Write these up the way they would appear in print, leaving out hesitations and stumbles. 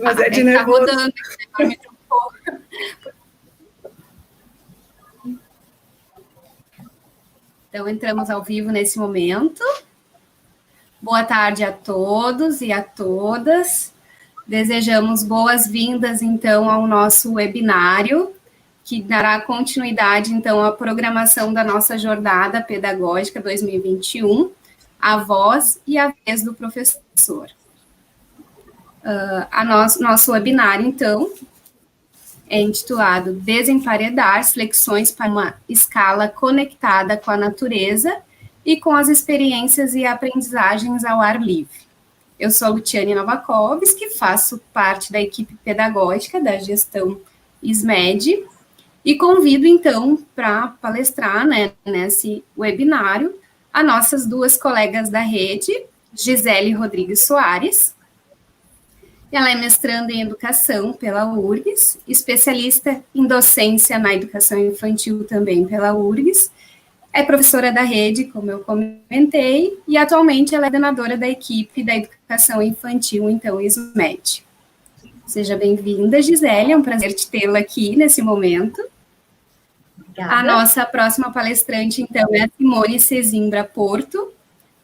Mas é de nervoso. Tá rodando, Então, entramos ao vivo nesse momento. Boa tarde a todos e a todas. Desejamos boas-vindas, então, ao nosso webinário, que dará continuidade, então, à programação da nossa Jornada Pedagógica 2021, a voz e a vez do professor. Nosso webinário, então, é intitulado Desemparedar Flexões para uma Escala Conectada com a Natureza e com as Experiências e Aprendizagens ao Ar Livre. Eu sou a Luciane Novakovski, faço parte da equipe pedagógica da gestão SMED e convido, então, para palestrar, né, nesse webinário, as nossas duas colegas da rede, Gisele Rodrigues Soares. Ela é mestranda em Educação pela URGS, especialista em docência na Educação Infantil também pela URGS, é professora da rede, como eu comentei, e atualmente ela é coordenadora da equipe da Educação Infantil, então, SMED. Seja bem-vinda, Gisele, é um prazer te tê-la aqui nesse momento. Obrigada. A nossa próxima palestrante, então, é a Simone Sesimbra Porto,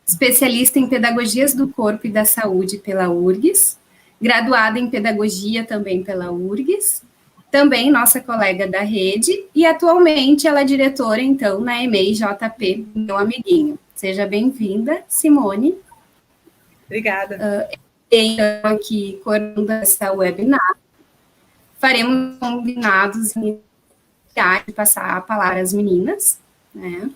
especialista em Pedagogias do Corpo e da Saúde pela URGS, graduada em Pedagogia também pela URGS, também nossa colega da rede, e atualmente ela é diretora, então, na EMEI JP, meu amiguinho. Seja bem-vinda, Simone. Obrigada. Então, aqui, coordenando essa webinar, faremos combinados iniciais de passar a palavra às meninas, né?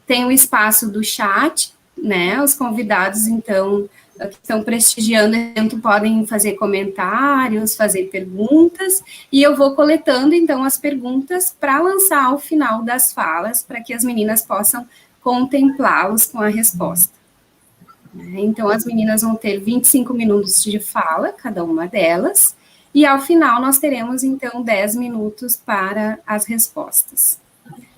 Tem o espaço do chat, né? Os convidados, então, que estão prestigiando o evento podem fazer comentários, fazer perguntas, e eu vou coletando, então, as perguntas para lançar ao final das falas, para que as meninas possam contemplá-los com a resposta. Então, as meninas vão ter 25 minutos de fala, cada uma delas, e ao final nós teremos, então, 10 minutos para as respostas.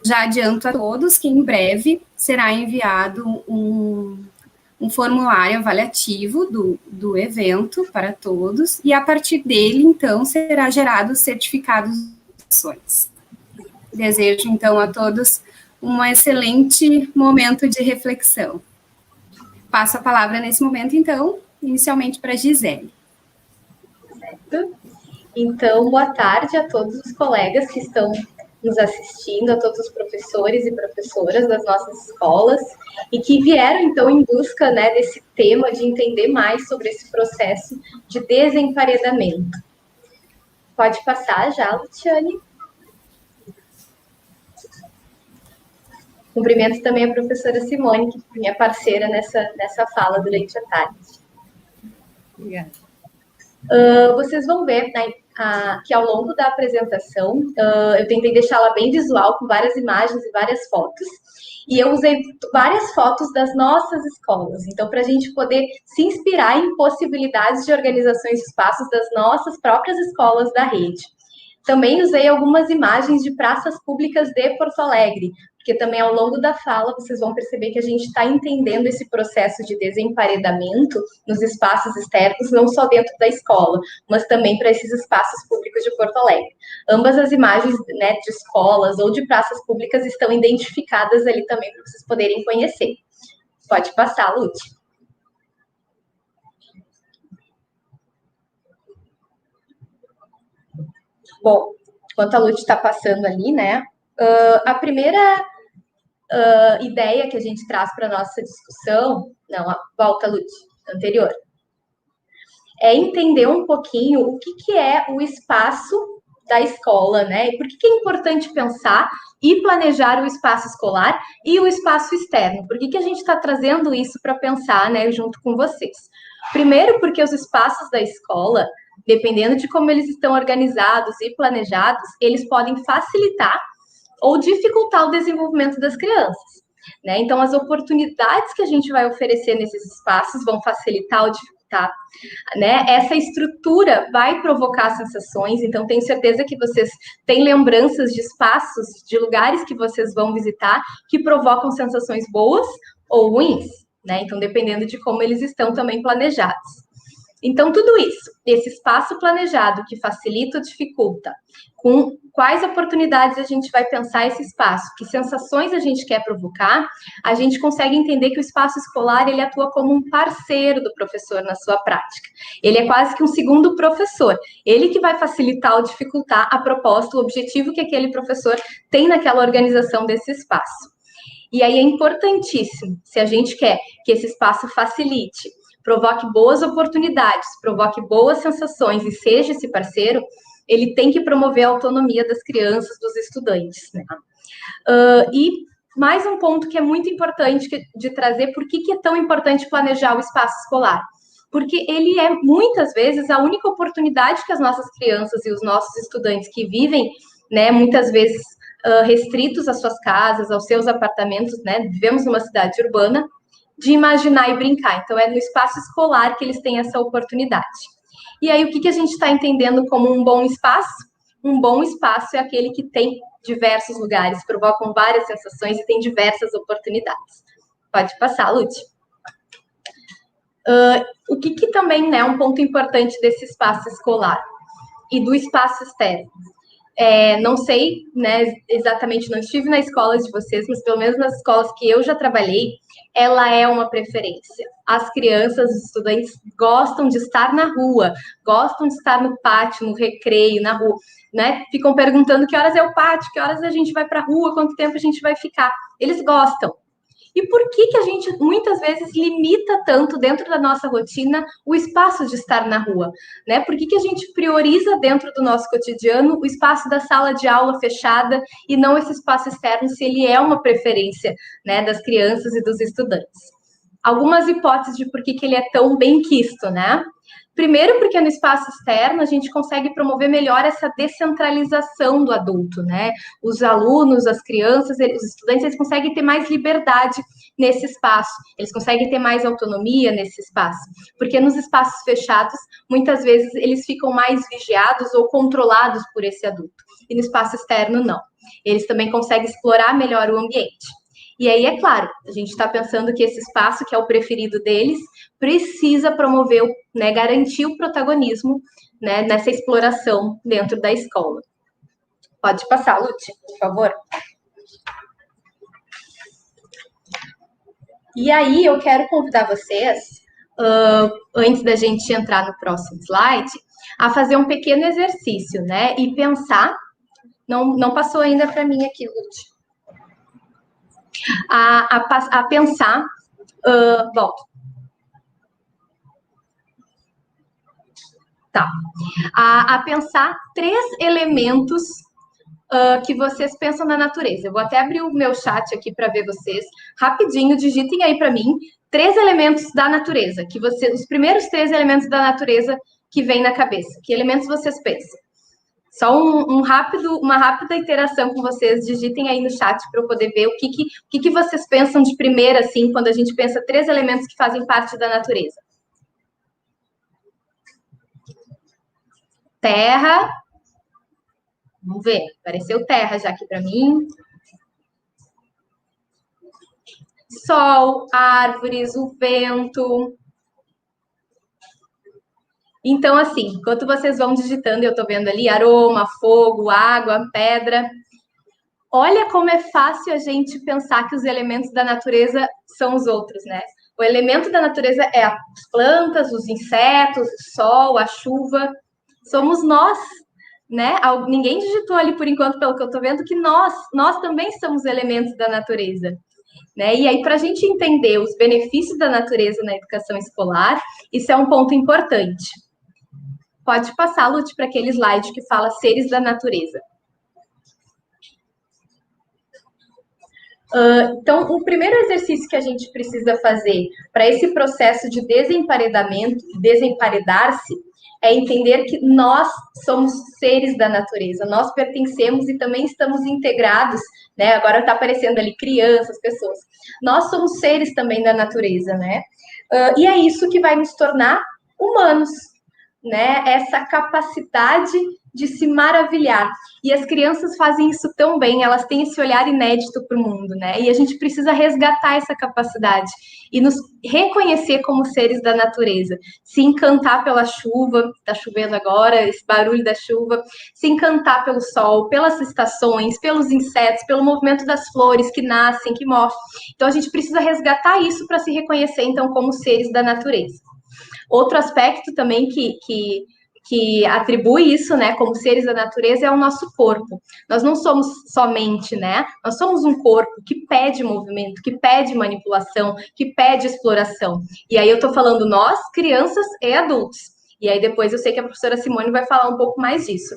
Já adianto a todos que em breve será enviado um formulário avaliativo do evento para todos, e a partir dele, então, será gerado certificados de ações. Desejo, então, a todos um excelente momento de reflexão. Passo a palavra nesse momento, então, inicialmente para a Gisele. Certo. Então, boa tarde a todos os colegas que estão nos assistindo, a todos os professores e professoras das nossas escolas, e que vieram, então, em busca, né, desse tema, de entender mais sobre esse processo de desemparedamento. Pode passar já, Luciane. Cumprimento também a professora Simone, que é minha parceira nessa fala durante a tarde. Obrigada. Vocês vão ver, né, que ao longo da apresentação, eu tentei deixá-la bem visual, com várias imagens e várias fotos, e eu usei várias fotos das nossas escolas, então, para a gente poder se inspirar em possibilidades de organizações de espaços das nossas próprias escolas da rede. Também usei algumas imagens de praças públicas de Porto Alegre, porque também ao longo da fala vocês vão perceber que a gente está entendendo esse processo de desemparedamento nos espaços externos, não só dentro da escola, mas também para esses espaços públicos de Porto Alegre. Ambas as imagens, né, de escolas ou de praças públicas estão identificadas ali também para vocês poderem conhecer. Pode passar, Lute. Bom, enquanto a Lute está passando ali, né, a primeira ideia que a gente traz para a nossa discussão, volta, Lute, anterior, é entender um pouquinho o que é o espaço da escola, né, e por que é importante pensar e planejar o espaço escolar e o espaço externo, por que a gente está trazendo isso para pensar, né, junto com vocês. Primeiro, porque os espaços da escola, dependendo de como eles estão organizados e planejados, eles podem facilitar ou dificultar o desenvolvimento das crianças, né? Então, as oportunidades que a gente vai oferecer nesses espaços vão facilitar ou dificultar, né? Essa estrutura vai provocar sensações, então tenho certeza que vocês têm lembranças de espaços, de lugares que vocês vão visitar, que provocam sensações boas ou ruins, né? Então, dependendo de como eles estão também planejados. Então, tudo isso, esse espaço planejado que facilita ou dificulta, com quais oportunidades a gente vai pensar esse espaço, que sensações a gente quer provocar, a gente consegue entender que o espaço escolar, ele atua como um parceiro do professor na sua prática. Ele é quase que um segundo professor, ele que vai facilitar ou dificultar a proposta, o objetivo que aquele professor tem naquela organização desse espaço. E aí é importantíssimo, se a gente quer que esse espaço facilite, provoque boas oportunidades, provoque boas sensações e seja esse parceiro, ele tem que promover a autonomia das crianças, dos estudantes, né? E mais um ponto que é muito importante de trazer, por que é tão importante planejar o espaço escolar? Porque ele é, muitas vezes, a única oportunidade que as nossas crianças e os nossos estudantes que vivem, né, muitas vezes restritos às suas casas, aos seus apartamentos, né, vivemos numa cidade urbana, de imaginar e brincar. Então, é no espaço escolar que eles têm essa oportunidade. E aí, o que a gente está entendendo como um bom espaço? Um bom espaço é aquele que tem diversos lugares, provocam várias sensações e tem diversas oportunidades. Pode passar, Lute. O que também é um ponto importante desse espaço escolar e do espaço externo? Não sei, né, exatamente, não estive na escola de vocês, mas pelo menos nas escolas que eu já trabalhei, ela é uma preferência. As crianças, os estudantes gostam de estar na rua, gostam de estar no pátio, no recreio, na rua, né? Ficam perguntando que horas é o pátio, que horas a gente vai para a rua, quanto tempo a gente vai ficar. Eles gostam. E por que a gente, muitas vezes, limita tanto dentro da nossa rotina o espaço de estar na rua, né? Por que a gente prioriza dentro do nosso cotidiano o espaço da sala de aula fechada e não esse espaço externo, se ele é uma preferência, né, das crianças e dos estudantes? Algumas hipóteses de por que ele é tão bem quisto, né? Primeiro, porque no espaço externo a gente consegue promover melhor essa descentralização do adulto, né? Os alunos, as crianças, os estudantes, eles conseguem ter mais liberdade nesse espaço, eles conseguem ter mais autonomia nesse espaço, porque nos espaços fechados, muitas vezes eles ficam mais vigiados ou controlados por esse adulto, e no espaço externo não. Eles também conseguem explorar melhor o ambiente. E aí, é claro, a gente está pensando que esse espaço, que é o preferido deles, precisa promover, né, garantir o protagonismo, né, nessa exploração dentro da escola. Pode passar, Lute, por favor. E aí, eu quero convidar vocês, antes da gente entrar no próximo slide, a fazer um pequeno exercício, né, e pensar, não passou ainda para mim aqui, Lute, a pensar, volta. Tá. A pensar 3 elementos que vocês pensam na natureza. Eu vou até abrir o meu chat aqui para ver vocês. Rapidinho, digitem aí para mim 3 elementos da natureza, que os primeiros 3 elementos da natureza que vem na cabeça. Que elementos vocês pensam? Só uma rápida interação com vocês. Digitem aí no chat para eu poder ver o que vocês pensam de primeira, assim, quando a gente pensa 3 elementos que fazem parte da natureza. Terra. Vamos ver. Apareceu terra já aqui para mim. Sol, árvores, o vento. Então, assim, enquanto vocês vão digitando, eu estou vendo ali aroma, fogo, água, pedra. Olha como é fácil a gente pensar que os elementos da natureza são os outros, né? O elemento da natureza é as plantas, os insetos, o sol, a chuva. Somos nós, né? Ninguém digitou ali, por enquanto, pelo que eu estou vendo, que nós também somos elementos da natureza. Né? E aí, para a gente entender os benefícios da natureza na educação escolar, isso é um ponto importante. Pode passar, Lute, para aquele slide que fala seres da natureza. Então, o primeiro exercício que a gente precisa fazer para esse processo de desemparedamento, desemparedar-se, é entender que nós somos seres da natureza, nós pertencemos e também estamos integrados, né? Agora está aparecendo ali crianças, pessoas. Nós somos seres também da natureza, né? E é isso que vai nos tornar humanos, né? Essa capacidade de se maravilhar. E as crianças fazem isso tão bem, elas têm esse olhar inédito para o mundo, né? E a gente precisa resgatar essa capacidade e nos reconhecer como seres da natureza. Se encantar pela chuva, está chovendo agora, esse barulho da chuva, se encantar pelo sol, pelas estações, pelos insetos, pelo movimento das flores que nascem, que morrem. Então a gente precisa resgatar isso para se reconhecer, então, como seres da natureza. Outro aspecto também que atribui isso, né, como seres da natureza, é o nosso corpo. Nós não somos somente, né, nós somos um corpo que pede movimento, que pede manipulação, que pede exploração. E aí eu tô falando nós, crianças e adultos. E aí depois eu sei que a professora Simone vai falar um pouco mais disso.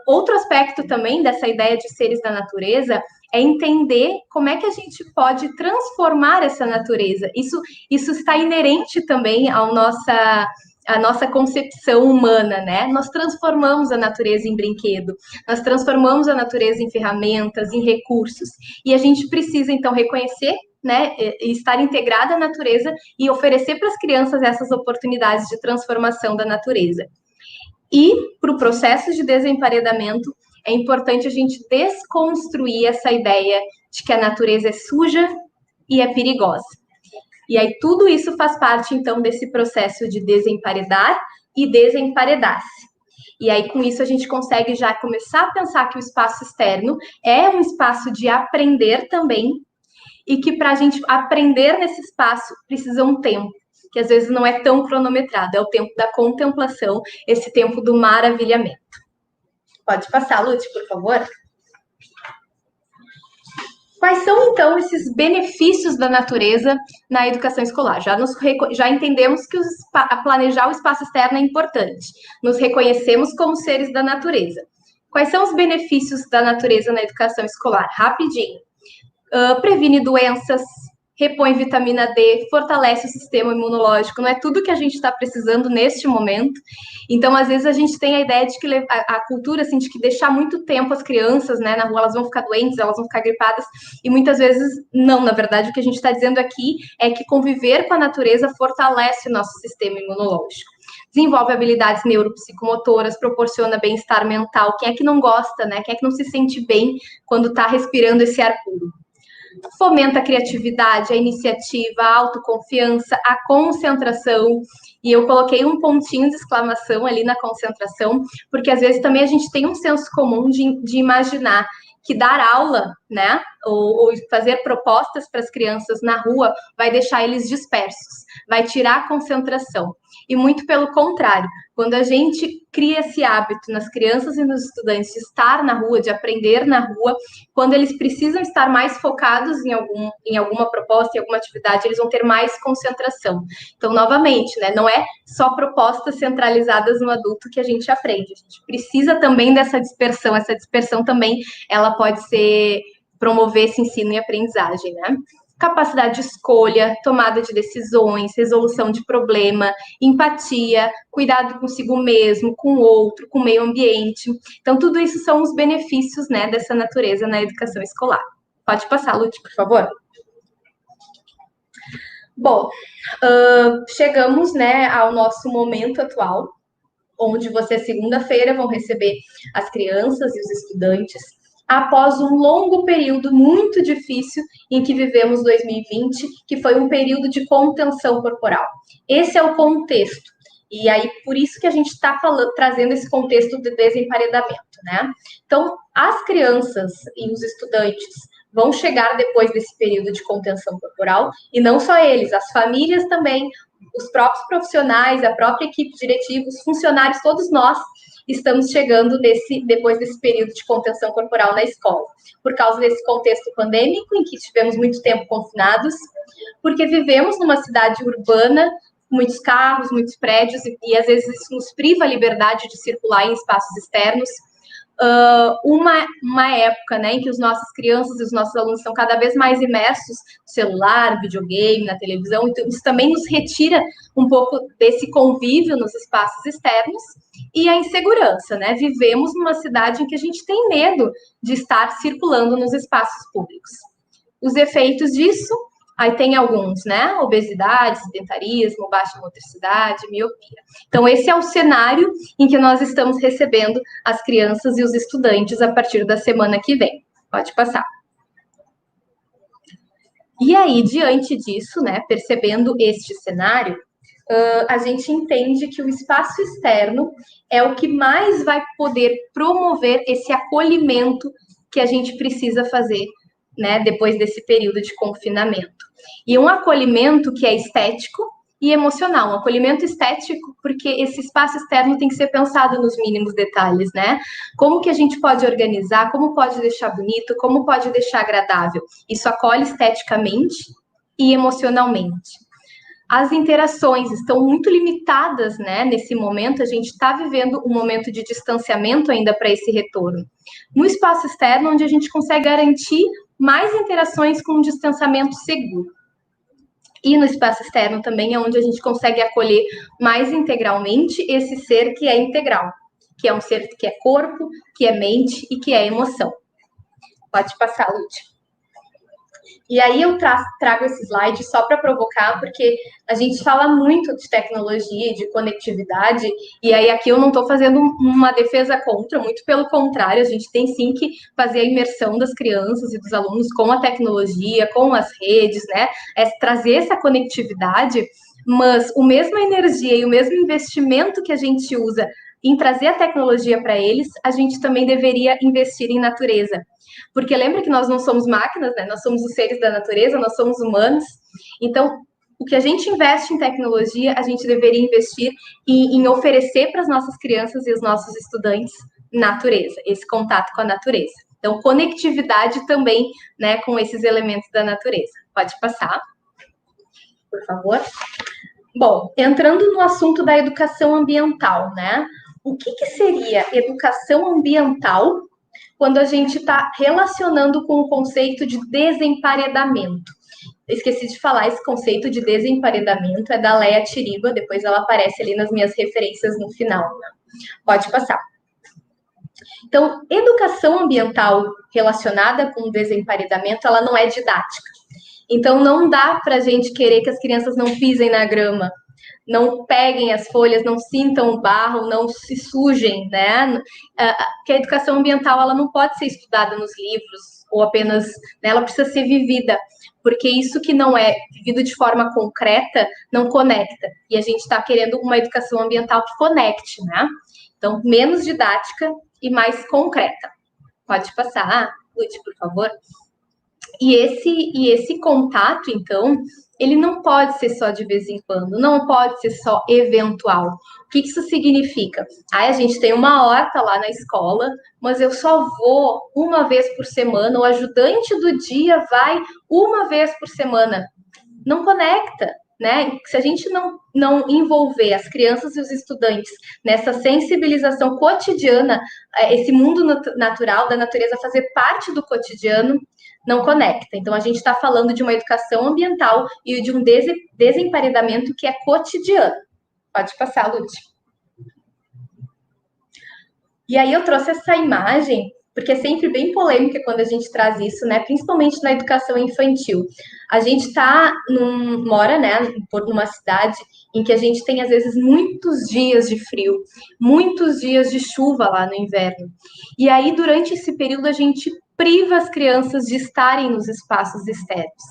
Outro aspecto também dessa ideia de seres da natureza é entender como é que a gente pode transformar essa natureza. Isso está inerente também a nossa concepção humana, né? Nós transformamos a natureza em brinquedo, nós transformamos a natureza em ferramentas, em recursos, e a gente precisa, então, reconhecer, né, estar integrada à natureza e oferecer para as crianças essas oportunidades de transformação da natureza. E, para o processo de desemparedamento, é importante a gente desconstruir essa ideia de que a natureza é suja e é perigosa. E aí tudo isso faz parte, então, desse processo de desemparedar e desemparedar-se. E aí, com isso, a gente consegue já começar a pensar que o espaço externo é um espaço de aprender também, e que para a gente aprender nesse espaço precisa um tempo, que às vezes não é tão cronometrado, é o tempo da contemplação, esse tempo do maravilhamento. Pode passar, Lute, por favor. Quais são, então, esses benefícios da natureza na educação escolar? Já entendemos que planejar o espaço externo é importante. Nos reconhecemos como seres da natureza. Quais são os benefícios da natureza na educação escolar? Rapidinho. Previne doenças, repõe vitamina D, fortalece o sistema imunológico, não é tudo que a gente está precisando neste momento. Então, às vezes, a gente tem a ideia de que a cultura, assim, de que deixar muito tempo as crianças, né, na rua, elas vão ficar doentes, elas vão ficar gripadas, e muitas vezes, não, na verdade, o que a gente está dizendo aqui é que conviver com a natureza fortalece o nosso sistema imunológico. Desenvolve habilidades neuropsicomotoras, proporciona bem-estar mental. Quem é que não gosta, né? Quem é que não se sente bem quando está respirando esse ar puro? Fomenta a criatividade, a iniciativa, a autoconfiança, a concentração. E eu coloquei um pontinho de exclamação ali na concentração, porque às vezes também a gente tem um senso comum de imaginar que dar aula, né, ou fazer propostas para as crianças na rua vai deixar eles dispersos, vai tirar a concentração. E muito pelo contrário, quando a gente cria esse hábito nas crianças e nos estudantes de estar na rua, de aprender na rua, quando eles precisam estar mais focados em alguma proposta, em alguma atividade, eles vão ter mais concentração. Então, novamente, né, não é só propostas centralizadas no adulto que a gente aprende. A gente precisa também dessa dispersão. Essa dispersão também, ela pode promover esse ensino e aprendizagem, né? Capacidade de escolha, tomada de decisões, resolução de problema, empatia, cuidado consigo mesmo, com o outro, com o meio ambiente. Então, tudo isso são os benefícios, né, dessa natureza na educação escolar. Pode passar, Lute, por favor. Bom, chegamos, né, ao nosso momento atual, onde vocês, segunda-feira, vão receber as crianças e os estudantes após um longo período muito difícil em que vivemos 2020, que foi um período de contenção corporal. Esse é o contexto. E aí, por isso que a gente está trazendo esse contexto de desemparedamento, né? Então, as crianças e os estudantes vão chegar depois desse período de contenção corporal, e não só eles, as famílias também, os próprios profissionais, a própria equipe diretiva, os funcionários, todos nós estamos chegando depois desse período de contenção corporal na escola, por causa desse contexto pandêmico, em que tivemos muito tempo confinados, porque vivemos numa cidade urbana, muitos carros, muitos prédios, e às vezes isso nos priva a liberdade de circular em espaços externos. Uma época, né, em que as nossas crianças e os nossos alunos são cada vez mais imersos no celular, videogame, na televisão, então isso também nos retira um pouco desse convívio nos espaços externos. E a insegurança, né? Vivemos numa cidade em que a gente tem medo de estar circulando nos espaços públicos. Os efeitos disso Aí tem alguns, né? Obesidade, sedentarismo, baixa motricidade, miopia. Então, esse é o cenário em que nós estamos recebendo as crianças e os estudantes a partir da semana que vem. Pode passar. E aí, diante disso, né, percebendo este cenário, a gente entende que o espaço externo é o que mais vai poder promover esse acolhimento que a gente precisa fazer, né, depois desse período de confinamento. E um acolhimento que é estético e emocional. Um acolhimento estético, porque esse espaço externo tem que ser pensado nos mínimos detalhes, né? Como que a gente pode organizar, como pode deixar bonito, como pode deixar agradável. Isso acolhe esteticamente e emocionalmente. As interações estão muito limitadas, né? Nesse momento, a gente está vivendo um momento de distanciamento ainda para esse retorno. No espaço externo, onde a gente consegue garantir mais interações com um distanciamento seguro. E no espaço externo também é onde a gente consegue acolher mais integralmente esse ser que é integral, que é um ser que é corpo, que é mente e que é emoção. Pode passar, Lúcia. E aí eu trago esse slide só para provocar, porque a gente fala muito de tecnologia e de conectividade, e aí aqui eu não estou fazendo uma defesa contra, muito pelo contrário, a gente tem sim que fazer a imersão das crianças e dos alunos com a tecnologia, com as redes, né? Trazer essa conectividade, mas a mesma energia e o mesmo investimento que a gente usa em trazer a tecnologia para eles, a gente também deveria investir em natureza. Porque lembra que nós não somos máquinas, né? Nós somos os seres da natureza, nós somos humanos. Então, o que a gente investe em tecnologia, a gente deveria investir em oferecer para as nossas crianças e os nossos estudantes natureza, esse contato com a natureza. Então, conectividade também, né, com esses elementos da natureza. Pode passar, por favor. Bom, entrando no assunto da educação ambiental, né? O que seria educação ambiental quando a gente está relacionando com o conceito de desemparedamento? Esqueci de falar, esse conceito de desemparedamento é da Leia Tiriba, depois ela aparece ali nas minhas referências no final. Né? Pode passar. Então, educação ambiental relacionada com o desemparedamento, ela não é didática. Então, não dá para a gente querer que as crianças não pisem na grama, não peguem as folhas, não sintam o barro, não se sujem, né? Que a educação ambiental, ela não pode ser estudada nos livros, ou apenas, né, ela precisa ser vivida, porque isso que não é vivido de forma concreta, não conecta. E a gente está querendo uma educação ambiental que conecte, né? Então, menos didática e mais concreta. Pode passar, Lúcia, por favor. E esse contato, então, ele não pode ser só de vez em quando, não pode ser só eventual. O que isso significa? A gente tem uma horta lá na escola, mas eu só vou uma vez por semana, o ajudante do dia vai uma vez por semana. Não conecta, né? Se a gente não envolver as crianças e os estudantes nessa sensibilização cotidiana, esse mundo natural, da natureza fazer parte do cotidiano, não conecta. Então, a gente está falando de uma educação ambiental e de um desemparedamento que é cotidiano. Pode passar, Lúcia. E aí eu trouxe essa imagem, porque é sempre bem polêmica quando a gente traz isso, né? Principalmente na educação infantil. A gente mora, né, numa cidade em que a gente tem, às vezes, muitos dias de frio, muitos dias de chuva lá no inverno. E aí, durante esse período, a gente priva as crianças de estarem nos espaços externos.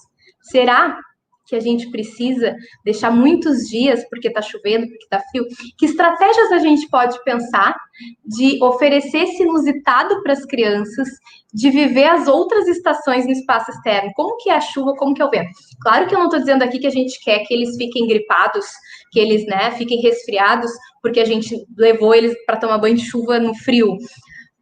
Será que a gente precisa deixar muitos dias porque está chovendo, porque está frio? Que estratégias a gente pode pensar de oferecer esse inusitado para as crianças, de viver as outras estações no espaço externo? Como que é a chuva, como que é o vento? Claro que eu não estou dizendo aqui que a gente quer que eles fiquem gripados, que eles, né, fiquem resfriados, porque a gente levou eles para tomar banho de chuva no frio.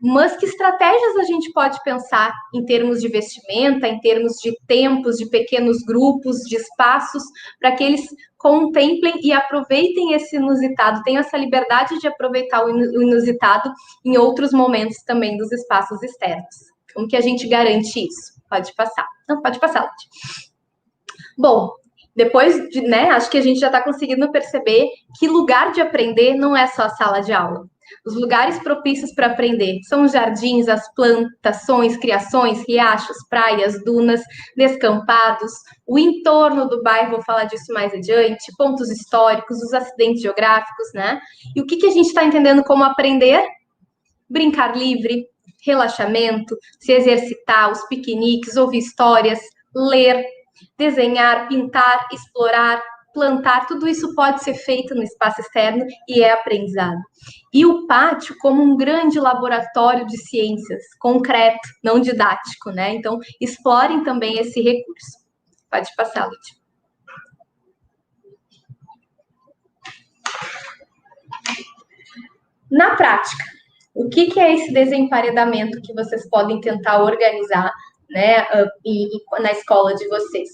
Mas que estratégias a gente pode pensar em termos de vestimenta, em termos de tempos, de pequenos grupos, de espaços, para que eles contemplem e aproveitem esse inusitado, tenham essa liberdade de aproveitar o inusitado em outros momentos também dos espaços externos. Como que a gente garante isso? Pode passar. Não, pode passar, Lúcia. Bom, depois de, né, acho que a gente já está conseguindo perceber que lugar de aprender não é só a sala de aula. Os lugares propícios para aprender são os jardins, as plantações, criações, riachos, praias, dunas, descampados, o entorno do bairro, vou falar disso mais adiante, pontos históricos, os acidentes geográficos, né? E o que a gente está entendendo como aprender? Brincar livre, relaxamento, se exercitar, os piqueniques, ouvir histórias, ler, desenhar, pintar, explorar, plantar, tudo isso pode ser feito no espaço externo e é aprendizado. E o pátio como um grande laboratório de ciências, concreto, não didático, né? Então, explorem também esse recurso. Pode passar, Lúcia. Na prática, o que é esse desemparedamento que vocês podem tentar organizar, né, na escola de vocês?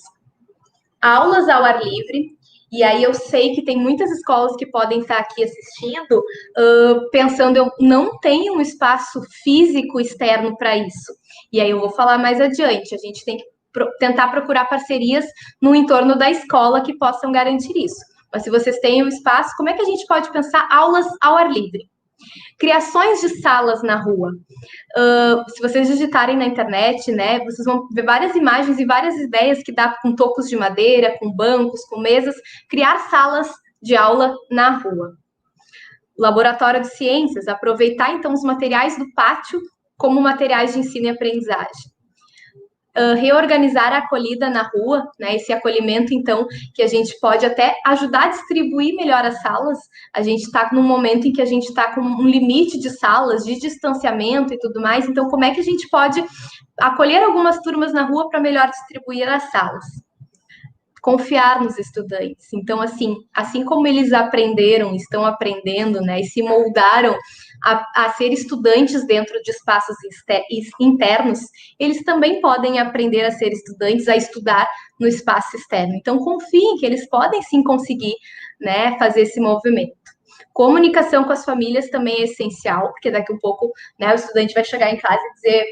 Aulas ao ar livre, e aí eu sei que tem muitas escolas que podem estar aqui assistindo, pensando, eu não tenho um espaço físico externo para isso. E aí eu vou falar mais adiante, a gente tem que tentar procurar parcerias no entorno da escola que possam garantir isso. Mas se vocês têm um espaço, como é que a gente pode pensar aulas ao ar livre? Criações de salas na rua. Se vocês digitarem na internet, né, vocês vão ver várias imagens e várias ideias que dá com tocos de madeira, com bancos, com mesas, criar salas de aula na rua. Laboratório de ciências, aproveitar então os materiais do pátio como materiais de ensino e aprendizagem. Reorganizar a acolhida na rua, né? Esse acolhimento, então, que a gente pode até ajudar a distribuir melhor as salas. A gente está num momento em que a gente está com um limite de salas, de distanciamento e tudo mais. Então, como é que a gente pode acolher algumas turmas na rua para melhor distribuir as salas? Confiar nos estudantes. Então, assim como eles aprenderam, estão aprendendo, né, e se moldaram a ser estudantes dentro de espaços internos, eles também podem aprender a ser estudantes, a estudar no espaço externo. Então, confiem que eles podem sim conseguir, né, fazer esse movimento. Comunicação com as famílias também é essencial, porque daqui a pouco, né, o estudante vai chegar em casa e dizer: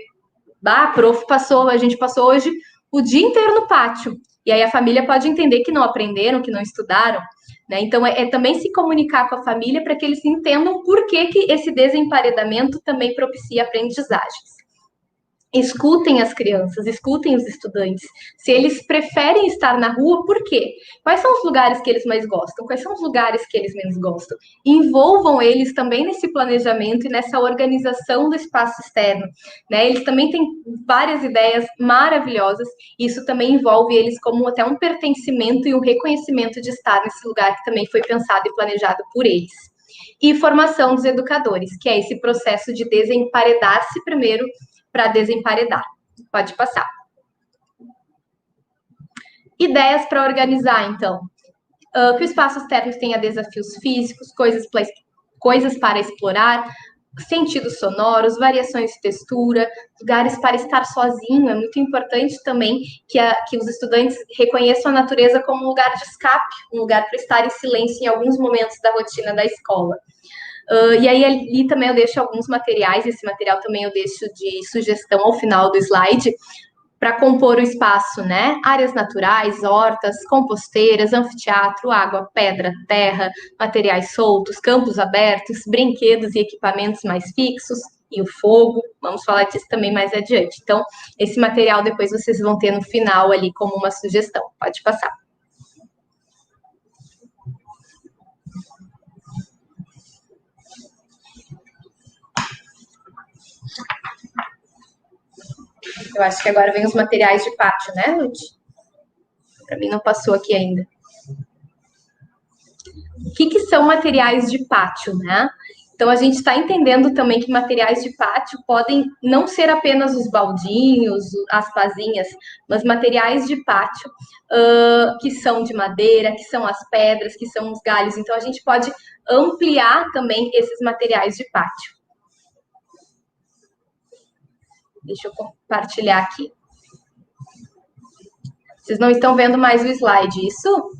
prof, a gente passou hoje o dia inteiro no pátio. E aí a família pode entender que não aprenderam, que não estudaram, né? Então, é também se comunicar com a família para que eles entendam por que esse desemparedamento também propicia aprendizagens. Escutem as crianças, escutem os estudantes. Se eles preferem estar na rua, por quê? Quais são os lugares que eles mais gostam? Quais são os lugares que eles menos gostam? Envolvam eles também nesse planejamento e nessa organização do espaço externo, né? Eles também têm várias ideias maravilhosas. Isso também envolve eles como até um pertencimento e um reconhecimento de estar nesse lugar que também foi pensado e planejado por eles. E formação dos educadores, que é esse processo de desemparedar-se primeiro para desemparedar. Pode passar. Ideias para organizar, então. Que o espaço externo tenha desafios físicos, coisas para explorar, sentidos sonoros, variações de textura, lugares para estar sozinho. É muito importante também que os estudantes reconheçam a natureza como um lugar de escape, um lugar para estar em silêncio em alguns momentos da rotina da escola. E aí ali também eu deixo alguns materiais, esse material também eu deixo de sugestão ao final do slide, para compor o espaço, né? Áreas naturais, hortas, composteiras, anfiteatro, água, pedra, terra, materiais soltos, campos abertos, brinquedos e equipamentos mais fixos, e o fogo, vamos falar disso também mais adiante. Então, esse material depois vocês vão ter no final ali como uma sugestão. Pode passar. Eu acho que agora vem os materiais de pátio, né, Lud? Para mim não passou aqui ainda. O que são materiais de pátio, né? Então, a gente está entendendo também que materiais de pátio podem não ser apenas os baldinhos, as pazinhas, mas materiais de pátio que são de madeira, que são as pedras, que são os galhos. Então, a gente pode ampliar também esses materiais de pátio. Deixa eu compartilhar aqui. Vocês não estão vendo mais o slide, isso?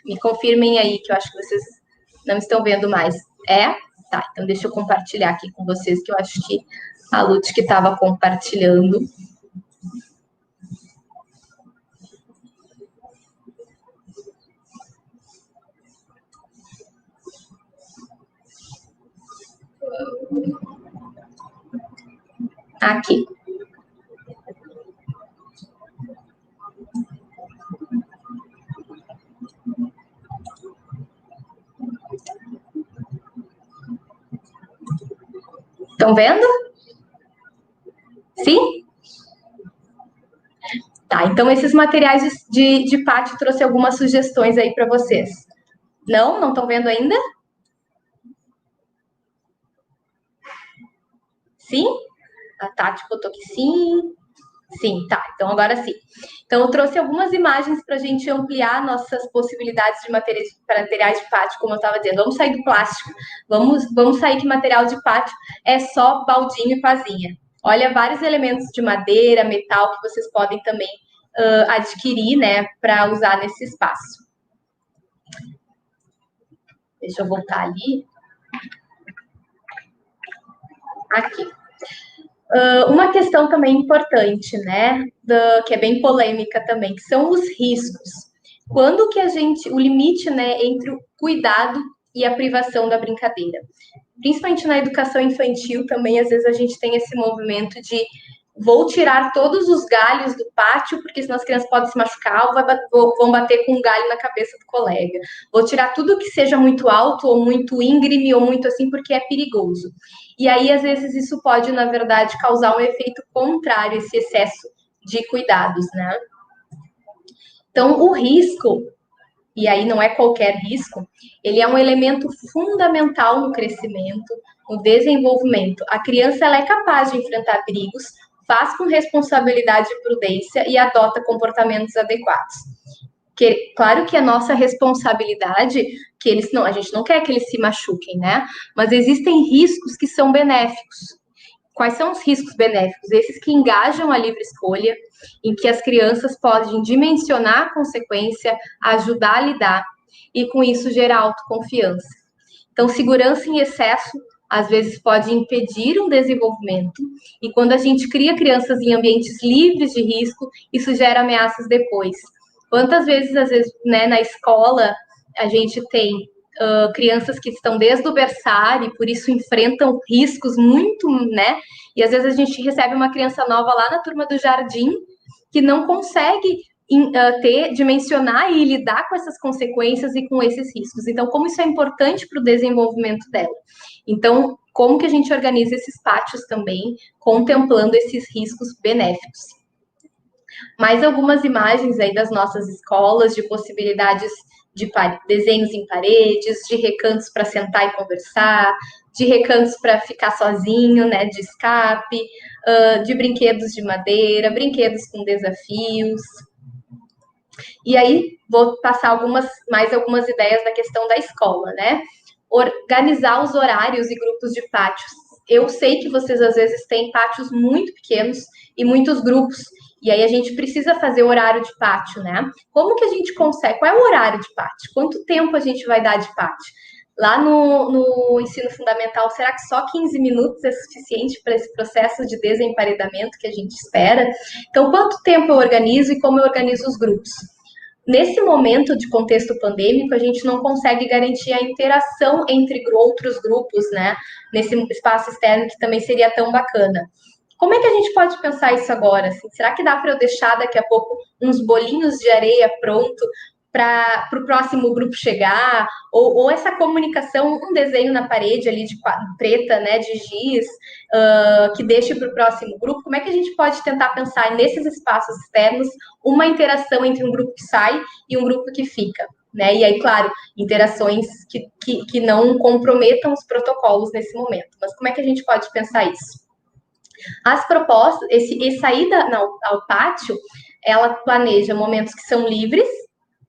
Me confirmem aí, que eu acho que vocês não estão vendo mais. É? Tá, então deixa eu compartilhar aqui com vocês, que eu acho que a Lute que estava compartilhando. Aqui. Estão vendo? Sim? Tá, então esses materiais de pátio trouxe algumas sugestões aí para vocês. Não? Não estão vendo ainda? Sim? A Tati botou que sim. Sim, tá. Então agora sim. Então eu trouxe algumas imagens para a gente ampliar nossas possibilidades de materiais de pátio, como eu estava dizendo. Vamos sair do plástico. Vamos sair que material de pátio é só baldinho e pazinha. Olha, vários elementos de madeira, metal que vocês podem também adquirir, né, para usar nesse espaço. Deixa eu voltar ali. Aqui. Uma questão também importante, né, que é bem polêmica também, que são os riscos. Quando que o limite, né, entre o cuidado e a privação da brincadeira? Principalmente na educação infantil também, às vezes a gente tem esse movimento de vou tirar todos os galhos do pátio, porque senão as crianças podem se machucar ou vão bater com um galho na cabeça do colega. Vou tirar tudo que seja muito alto ou muito íngreme ou muito assim, porque é perigoso. E aí, às vezes, isso pode, na verdade, causar um efeito contrário, esse excesso de cuidados, né? Então, o risco, e aí não é qualquer risco, ele é um elemento fundamental no crescimento, no desenvolvimento. A criança ela é capaz de enfrentar perigos, faz com responsabilidade e prudência e adota comportamentos adequados. Claro que a nossa responsabilidade, a gente não quer que eles se machuquem, né? Mas existem riscos que são benéficos. Quais são os riscos benéficos? Esses que engajam a livre escolha, em que as crianças podem dimensionar a consequência, ajudar a lidar, e com isso gerar autoconfiança. Então, segurança em excesso, às vezes, pode impedir um desenvolvimento, e quando a gente cria crianças em ambientes livres de risco, isso gera ameaças depois. Quantas vezes, às vezes, né, na escola, a gente tem crianças que estão desde o berçário e por isso enfrentam riscos muito, né? E às vezes a gente recebe uma criança nova lá na turma do jardim que não consegue dimensionar e lidar com essas consequências e com esses riscos. Então, como isso é importante para o desenvolvimento dela? Então, como que a gente organiza esses pátios também, contemplando esses riscos benéficos? Mais algumas imagens aí das nossas escolas, de possibilidades de desenhos em paredes, de recantos para sentar e conversar, de recantos para ficar sozinho, né, de escape, de brinquedos de madeira, brinquedos com desafios. E aí, vou passar mais algumas ideias da questão da escola, né? Organizar os horários e grupos de pátios. Eu sei que vocês, às vezes, têm pátios muito pequenos e muitos grupos, e aí a gente precisa fazer horário de pátio, né? Como que a gente consegue? Qual é o horário de pátio? Quanto tempo a gente vai dar de pátio? Lá no ensino fundamental, será que só 15 minutos é suficiente para esse processo de desemparedamento que a gente espera? Então, quanto tempo eu organizo e como eu organizo os grupos? Nesse momento de contexto pandêmico, a gente não consegue garantir a interação entre outros grupos, né? Nesse espaço externo que também seria tão bacana. Como é que a gente pode pensar isso agora? Assim, será que dá para eu deixar daqui a pouco uns bolinhos de areia pronto para o próximo grupo chegar? Ou essa comunicação, um desenho na parede ali de preta, né, de giz, que deixe para o próximo grupo? Como é que a gente pode tentar pensar nesses espaços externos uma interação entre um grupo que sai e um grupo que fica? Né? E aí, claro, interações que não comprometam os protocolos nesse momento. Mas como é que a gente pode pensar isso? As propostas, essa ida ao pátio, ela planeja momentos que são livres,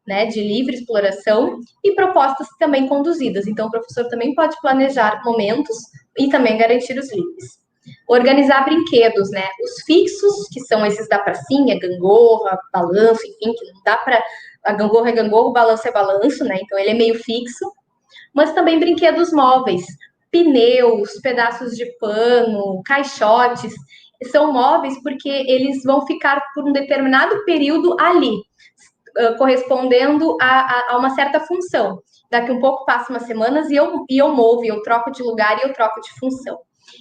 né, de livre exploração, e propostas também conduzidas. Então, o professor também pode planejar momentos e também garantir os livres. Organizar brinquedos, né, os fixos, que são esses da pracinha, gangorra, balanço, enfim, que não dá para... A gangorra é gangorra, o balanço é balanço, né, então ele é meio fixo. Mas também brinquedos móveis, pneus, pedaços de pano, caixotes, são móveis porque eles vão ficar por um determinado período ali, correspondendo a uma certa função. daqui um pouco passa umas semanas e eu movo, eu troco de lugar e eu troco de função.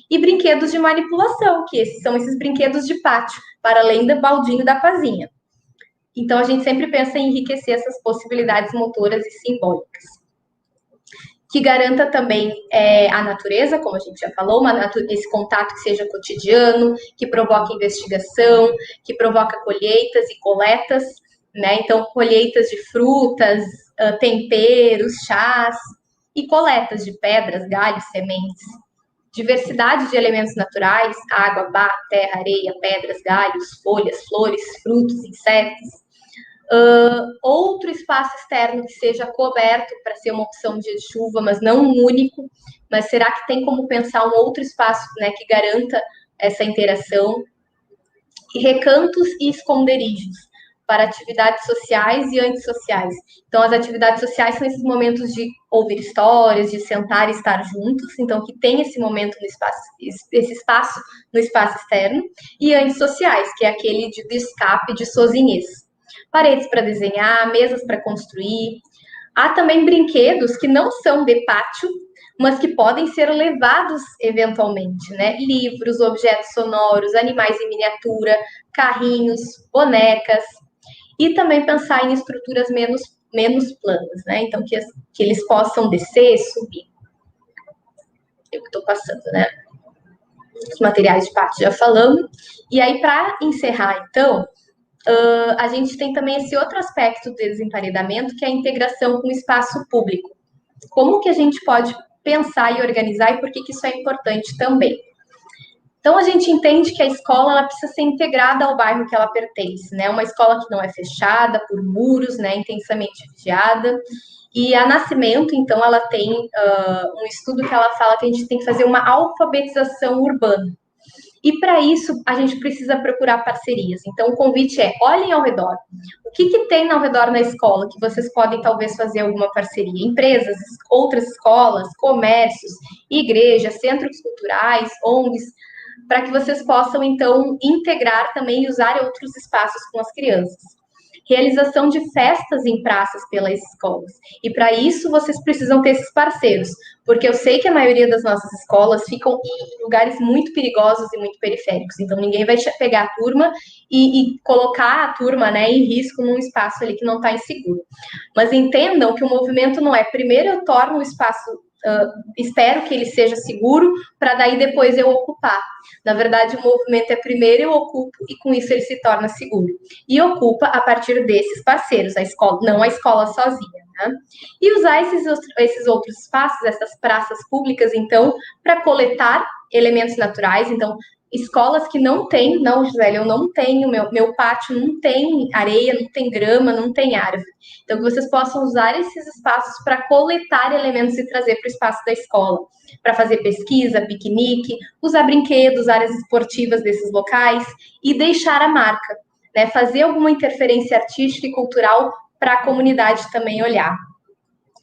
E brinquedos de manipulação, que são esses brinquedos de pátio, para além do baldinho da pazinha. Então, a gente sempre pensa em enriquecer essas possibilidades motoras e simbólicas. Que garanta também a natureza, como a gente já falou, esse contato que seja cotidiano, que provoca investigação, que provoca colheitas e coletas, né? Então, colheitas de frutas, temperos, chás, e coletas de pedras, galhos, sementes. Diversidade de elementos naturais, água, barro, terra, areia, pedras, galhos, folhas, flores, frutos, insetos. Outro espaço externo que seja coberto para ser uma opção de chuva, mas não um único. Mas será que tem como pensar um outro espaço, né, que garanta essa interação? E recantos e esconderijos para atividades sociais e antissociais. Então, as atividades sociais são esses momentos de ouvir histórias, de sentar e estar juntos, então que tem esse momento no espaço, esse espaço no espaço externo, e antissociais, que é aquele de escape, de sozinhez. Paredes para desenhar, mesas para construir. Há também brinquedos que não são de pátio, mas que podem ser levados eventualmente, né? Livros, objetos sonoros, animais em miniatura, carrinhos, bonecas. E também pensar em estruturas menos planas, né? Então, que eles possam descer, subir. Eu que estou passando, né? Os materiais de pátio já falamos. E aí, para encerrar, então, a gente tem também esse outro aspecto do desemparedamento, que é a integração com o espaço público. Como que a gente pode pensar e organizar e por que isso é importante também? Então, a gente entende que a escola ela precisa ser integrada ao bairro que ela pertence, né? Uma escola que não é fechada por muros, né? Intensamente vigiada. E a Nascimento, então, ela tem um estudo que ela fala que a gente tem que fazer uma alfabetização urbana. E para isso, a gente precisa procurar parcerias. Então, o convite é, olhem ao redor. O que tem ao redor na escola que vocês podem, talvez, fazer alguma parceria? Empresas, outras escolas, comércios, igrejas, centros culturais, ONGs, para que vocês possam, então, integrar também e usar outros espaços com as crianças. Realização de festas em praças pelas escolas. E para isso, vocês precisam ter esses parceiros, porque eu sei que a maioria das nossas escolas ficam em lugares muito perigosos e muito periféricos, então ninguém vai pegar a turma e colocar a turma, né, em risco num espaço ali que não está inseguro. Mas entendam que o movimento não é, primeiro eu torno o espaço, espero que ele seja seguro, para daí depois eu ocupar. Na verdade, o movimento é primeiro eu ocupo e com isso ele se torna seguro. E ocupa a partir desses parceiros, a escola, não a escola sozinha. Né? E usar esses outros espaços, essas praças públicas, então, para coletar elementos naturais. Então, escolas que não têm, não, Gisele, eu não tenho, meu pátio não tem areia, não tem grama, não tem árvore. Então, que vocês possam usar esses espaços para coletar elementos e trazer para o espaço da escola, para fazer pesquisa, piquenique, usar brinquedos, áreas esportivas desses locais e deixar a marca, né? Fazer alguma interferência artística e cultural para a comunidade também olhar.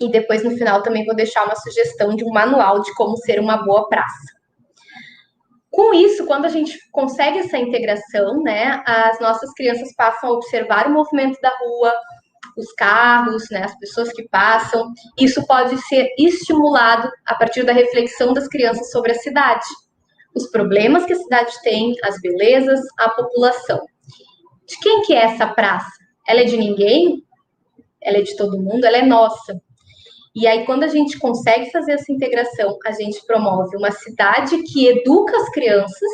E depois, no final, também vou deixar uma sugestão de um manual de como ser uma boa praça. Com isso, quando a gente consegue essa integração, né, as nossas crianças passam a observar o movimento da rua, os carros, né, as pessoas que passam. Isso pode ser estimulado a partir da reflexão das crianças sobre a cidade, os problemas que a cidade tem, as belezas, a população. De quem que é essa praça? Ela é de ninguém? Ela é de todo mundo? Ela é nossa. E aí, quando a gente consegue fazer essa integração, a gente promove uma cidade que educa as crianças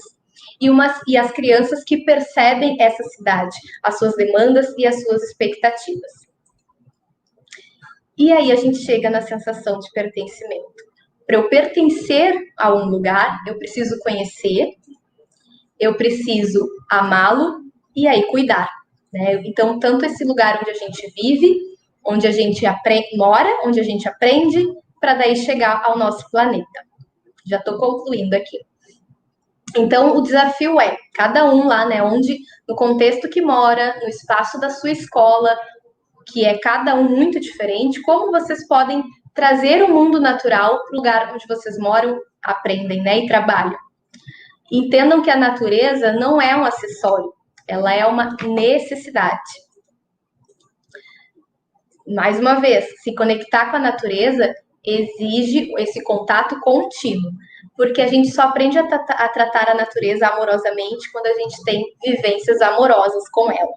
e as crianças que percebem essa cidade, as suas demandas e as suas expectativas. E aí a gente chega na sensação de pertencimento. Para eu pertencer a um lugar, eu preciso conhecer, eu preciso amá-lo e aí cuidar. Né? Então, tanto esse lugar onde a gente vive, onde a gente mora, onde a gente aprende, para daí chegar ao nosso planeta. Já estou concluindo aqui. Então, o desafio é, cada um lá, né, onde, no contexto que mora, no espaço da sua escola, que é cada um muito diferente, como vocês podem trazer o mundo natural para o lugar onde vocês moram, aprendem, né, e trabalham. Entendam que a natureza não é um acessório, ela é uma necessidade. mais uma vez, se conectar com a natureza exige esse contato contínuo, porque a gente só aprende a tratar a natureza amorosamente quando a gente tem vivências amorosas com ela.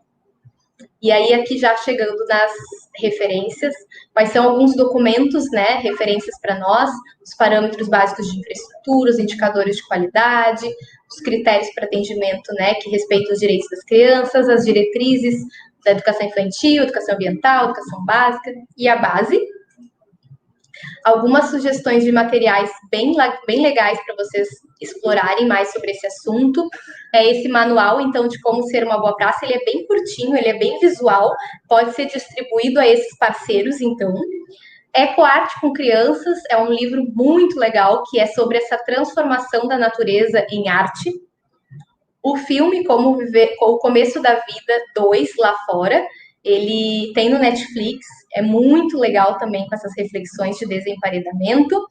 E aí, aqui já chegando nas referências, quais são alguns documentos, né, referências para nós, os parâmetros básicos de infraestrutura, os indicadores de qualidade, os critérios para atendimento, né, que respeitam os direitos das crianças, as diretrizes da educação infantil, educação ambiental, educação básica e a base. Algumas sugestões de materiais bem legais para vocês explorarem mais sobre esse assunto. É esse manual, então, de como ser uma boa praça. Ele é bem curtinho, ele é bem visual, pode ser distribuído a esses parceiros, então. Ecoarte com Crianças é um livro muito legal, que é sobre essa transformação da natureza em arte. O filme Como Viver com o Começo da Vida 2, Lá Fora, ele tem no Netflix, é muito legal também com essas reflexões de desemparedamento.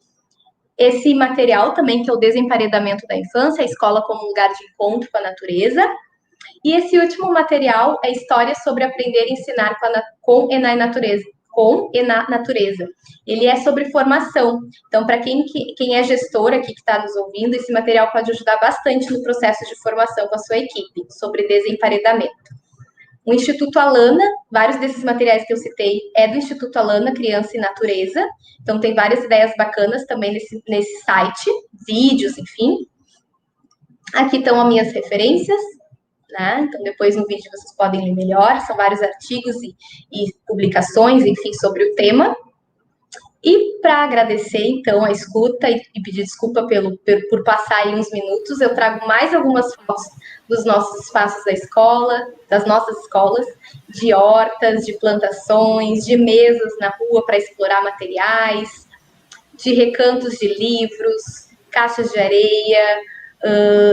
Esse material também, que é o Desemparedamento da Infância, a escola como um lugar de encontro com a natureza. E esse último material é História sobre Aprender e Ensinar com e na natureza. Ele é sobre formação. Então, para quem é gestor aqui que está nos ouvindo, esse material pode ajudar bastante no processo de formação com a sua equipe, sobre desemparedamento. O Instituto Alana, vários desses materiais que eu citei é do Instituto Alana, Criança e Natureza. Então, tem várias ideias bacanas também nesse site, vídeos, enfim. Aqui estão as minhas referências, né? Então, depois no vídeo vocês podem ler melhor. São vários artigos e publicações, enfim, sobre o tema. E para agradecer, então, a escuta e pedir desculpa por passar aí uns minutos, eu trago mais algumas fotos dos nossos espaços da escola, das nossas escolas, de hortas, de plantações, de mesas na rua para explorar materiais, de recantos de livros, caixas de areia,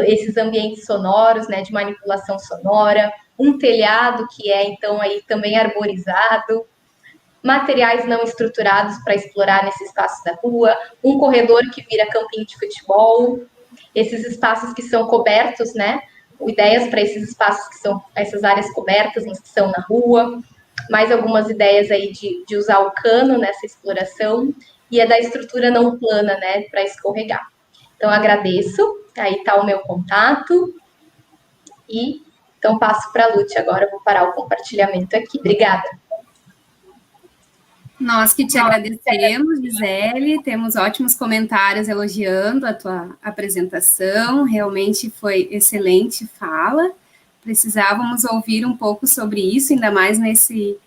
esses ambientes sonoros, né, de manipulação sonora, um telhado que é, então, aí também arborizado, materiais não estruturados para explorar nesse espaço da rua, um corredor que vira campinho de futebol, esses espaços que são cobertos, né? Ideias para esses espaços que são essas áreas cobertas, mas que são na rua, mais algumas ideias aí de usar o cano nessa exploração, e é da estrutura não plana, né, para escorregar. Então, agradeço, aí está o meu contato, e então passo para a Lúcia agora, vou parar o compartilhamento aqui. Obrigada. Nós que te agradecemos, Gisele, temos ótimos comentários elogiando a tua apresentação, realmente foi excelente fala, precisávamos ouvir um pouco sobre isso, ainda mais nesse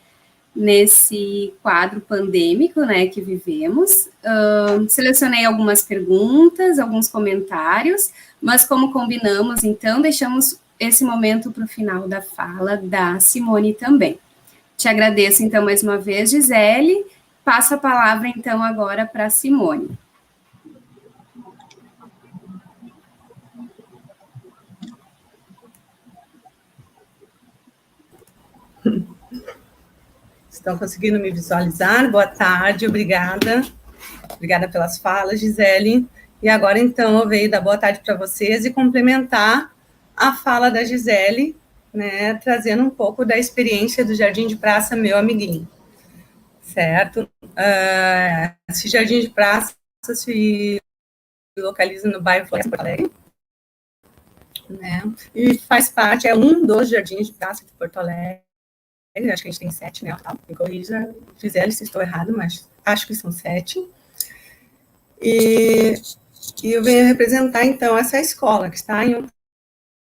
quadro pandêmico, né, que vivemos. Selecionei algumas perguntas, alguns comentários, mas como combinamos, então, deixamos esse momento para o final da fala da Simone também. Te agradeço, então, mais uma vez, Gisele. Passo a palavra, então, agora para a Simone. Estão conseguindo me visualizar? Boa tarde, obrigada. Obrigada pelas falas, Gisele. E agora, então, eu venho dar boa tarde para vocês e complementar a fala da Gisele, né, trazendo um pouco da experiência do Jardim de Praça Meu Amiguinho, certo? Esse Jardim de Praça se localiza no bairro Floresta, Porto Alegre, né, e faz parte, é um dos jardins de praça de Porto Alegre, acho que a gente tem 7, né, me corrija, Gisele, se estou errado, mas acho que são 7, e eu venho representar, então, essa escola, que está em um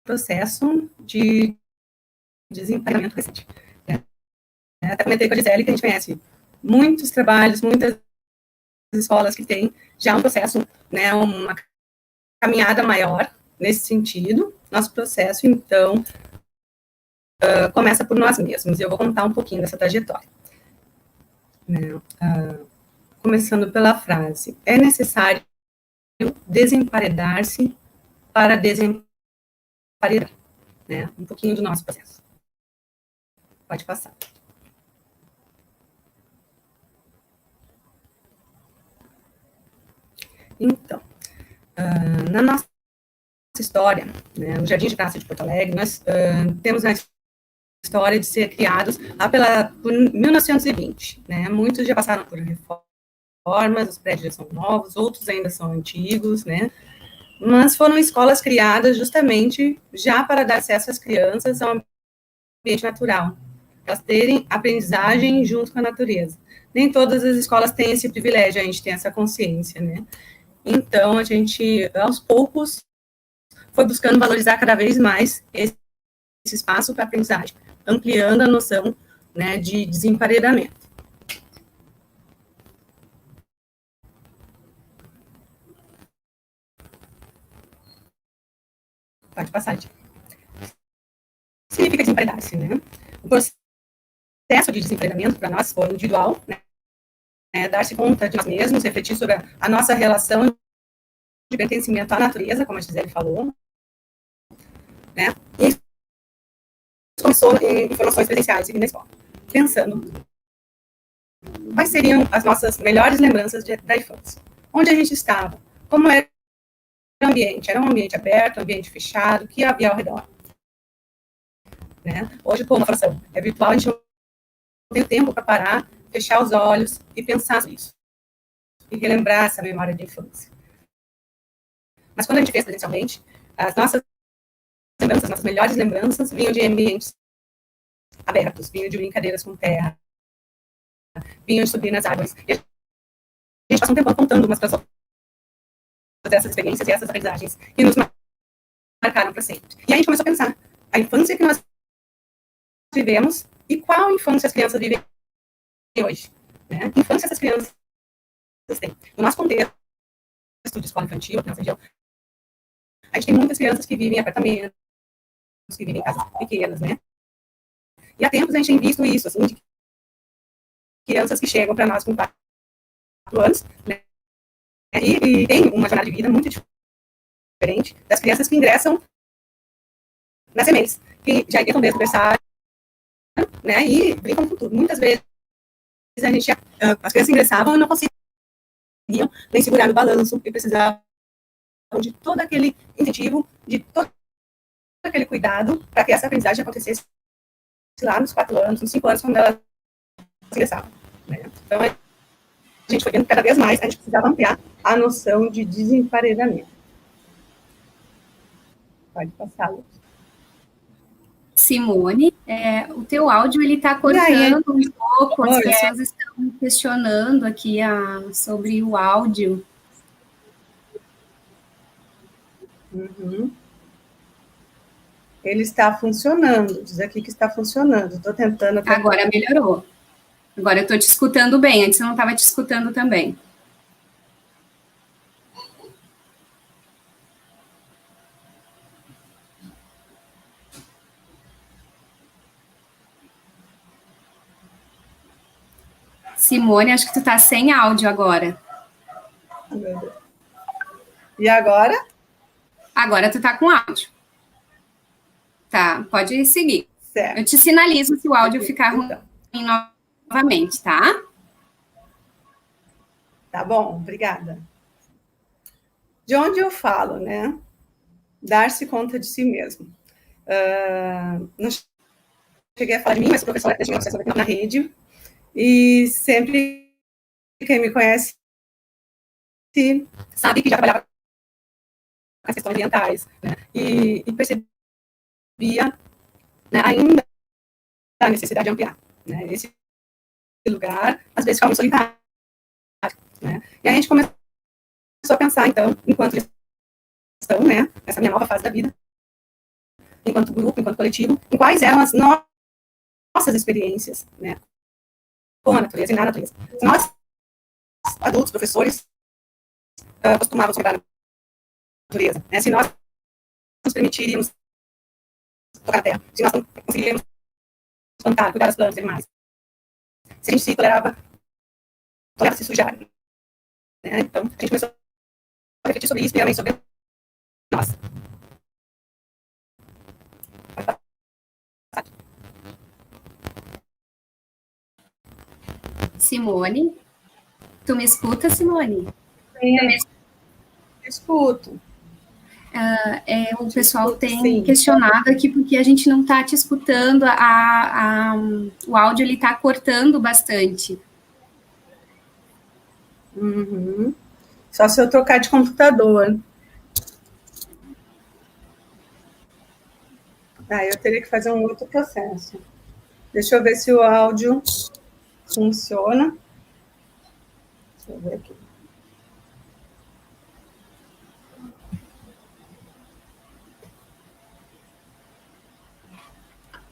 processo de desempenhamento recente. Até comentei com a Gisele que a gente conhece muitos trabalhos, muitas escolas que têm já um processo, né, uma caminhada maior nesse sentido. Nosso processo, então, começa por nós mesmos. Eu vou contar um pouquinho dessa trajetória. Começando pela frase: é necessário desemparedar-se para desemparedar. Né? Um pouquinho do nosso processo. Pode passar. Então, na nossa história, né, no Jardim de Praça de Porto Alegre, nós temos uma história de ser criados lá por 1920, né? Muitos já passaram por reformas, os prédios já são novos, outros ainda são antigos, né? Mas foram escolas criadas justamente já para dar acesso às crianças ao ambiente natural, elas terem aprendizagem junto com a natureza. Nem todas as escolas têm esse privilégio, a gente tem essa consciência, né? Então, a gente, aos poucos, foi buscando valorizar cada vez mais esse espaço para aprendizagem, ampliando a noção, né, de desemparedamento. Pode passar, gente. Significa desemparedar-se, né? O processo de desemparedamento para nós foi individual, né? Dar-se conta de nós mesmos, refletir sobre a nossa relação de pertencimento à natureza, como a Gisele falou, né? E isso começou em informações presenciais e na escola, pensando quais seriam as nossas melhores lembranças da infância. Onde a gente estava, como era o ambiente, era um ambiente aberto, um ambiente fechado, o que havia ao redor. Né? Hoje, como a formação é virtual, a gente não tem tempo para parar, fechar os olhos e pensar nisso. E relembrar essa memória de infância. Mas quando a gente fez presencialmente, as nossas lembranças, as nossas melhores lembranças, vinham de ambientes abertos, vinham de brincadeiras com terra, vinham de subir nas árvores. E a gente passa um tempo contando umas para as outras essas experiências e essas aprendizagens que nos marcaram para sempre. E aí a gente começou a pensar a infância que nós vivemos e qual infância as crianças vivem hoje. Né? Que infância essas crianças têm. No nosso contexto de escola infantil, na nossa região, a gente tem muitas crianças que vivem em apartamentos, que vivem em casas pequenas, né? E há tempos a gente tem visto isso, assim, de crianças que chegam para nós com 4 anos, né? E tem uma jornada de vida muito diferente das crianças que ingressam nas sementes, que já entram desde o berçário, né? E brincam com tudo. Muitas vezes as crianças ingressavam e não conseguiam nem segurar no balanço, e precisavam de todo aquele incentivo, de todo aquele cuidado para que essa aprendizagem acontecesse lá nos 4 anos, nos 5 anos, quando elas ingressavam. Né? Então, a gente foi vendo que cada vez mais a gente precisava ampliar a noção de desemparedamento. Pode passar, Lu. Simone, o teu áudio ele está cortando um pouco, as pessoas estão questionando aqui sobre o áudio. Uhum. Ele está funcionando, diz aqui que está funcionando. Estou tentando. Agora melhorou. Agora eu estou te escutando bem, antes eu não estava te escutando também. Simone, acho que tu está sem áudio agora. E agora? Agora tu está com áudio. Tá, pode seguir. Certo. Eu te sinalizo se o áudio ficar ruim novamente, tá? Tá bom, obrigada. De onde eu falo, né? Dar-se conta de si mesmo. Não cheguei a falar de mim, mas professora na rede, e sempre quem me conhece sabe que já trabalhava com as questões ambientais, né? E percebia, né, ainda a necessidade de ampliar, né? Esse lugar, às vezes, ficava solitário, né? E aí a gente começou a pensar, então, enquanto gestão, né, nessa minha nova fase da vida, enquanto grupo, enquanto coletivo, em quais eram as nossas experiências, né, com a natureza e na natureza. Nós, adultos, professores, costumávamos cuidar da natureza, né? Se nós nos permitiríamos tocar a terra, se nós não conseguiríamos plantar, cuidar das plantas e animais, se a gente se tolerava se sujar, né? Então, a gente começou a refletir sobre isso, e também sobre nós. Simone, tu me escuta, Simone? Sim, escuto. o pessoal tem Sim. questionado aqui porque a gente não está te escutando, o áudio ele está cortando bastante. Uhum. Só se eu trocar de computador. Eu teria que fazer um outro processo. Deixa eu ver se o áudio funciona. Deixa eu ver aqui.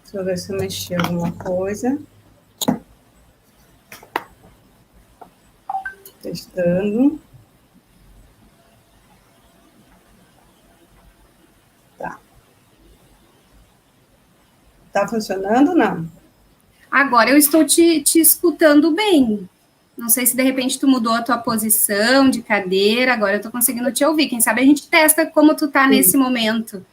Deixa eu ver se eu mexi alguma coisa. Testando. Tá. Tá funcionando ou não? Agora eu estou te escutando bem. Não sei se de repente tu mudou a tua posição de cadeira, agora eu estou conseguindo te ouvir. Quem sabe a gente testa como tu tá nesse momento.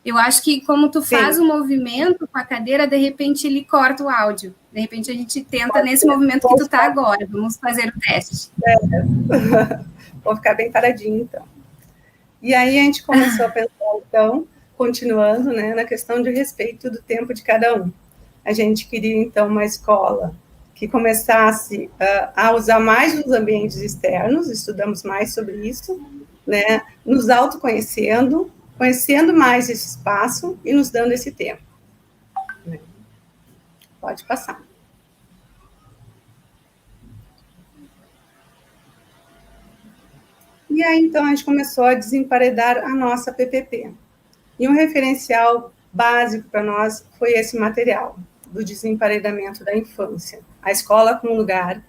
Eu acho que como tu faz o movimento com a cadeira, de repente ele corta o áudio. De repente a gente tenta nesse movimento que tu tá agora. Vamos fazer o teste. Vou ficar bem paradinho, então. E aí a gente começou a pensar, então, continuando, né, na questão de respeito do tempo de cada um. A gente queria, então, uma escola que começasse a usar mais os ambientes externos, estudamos mais sobre isso, né, nos autoconhecendo, conhecendo mais esse espaço e nos dando esse tempo. Pode passar. E aí, então, a gente começou a desemparedar a nossa PPP. E um referencial básico para nós foi esse material, do desemparedamento da infância. A escola como lugar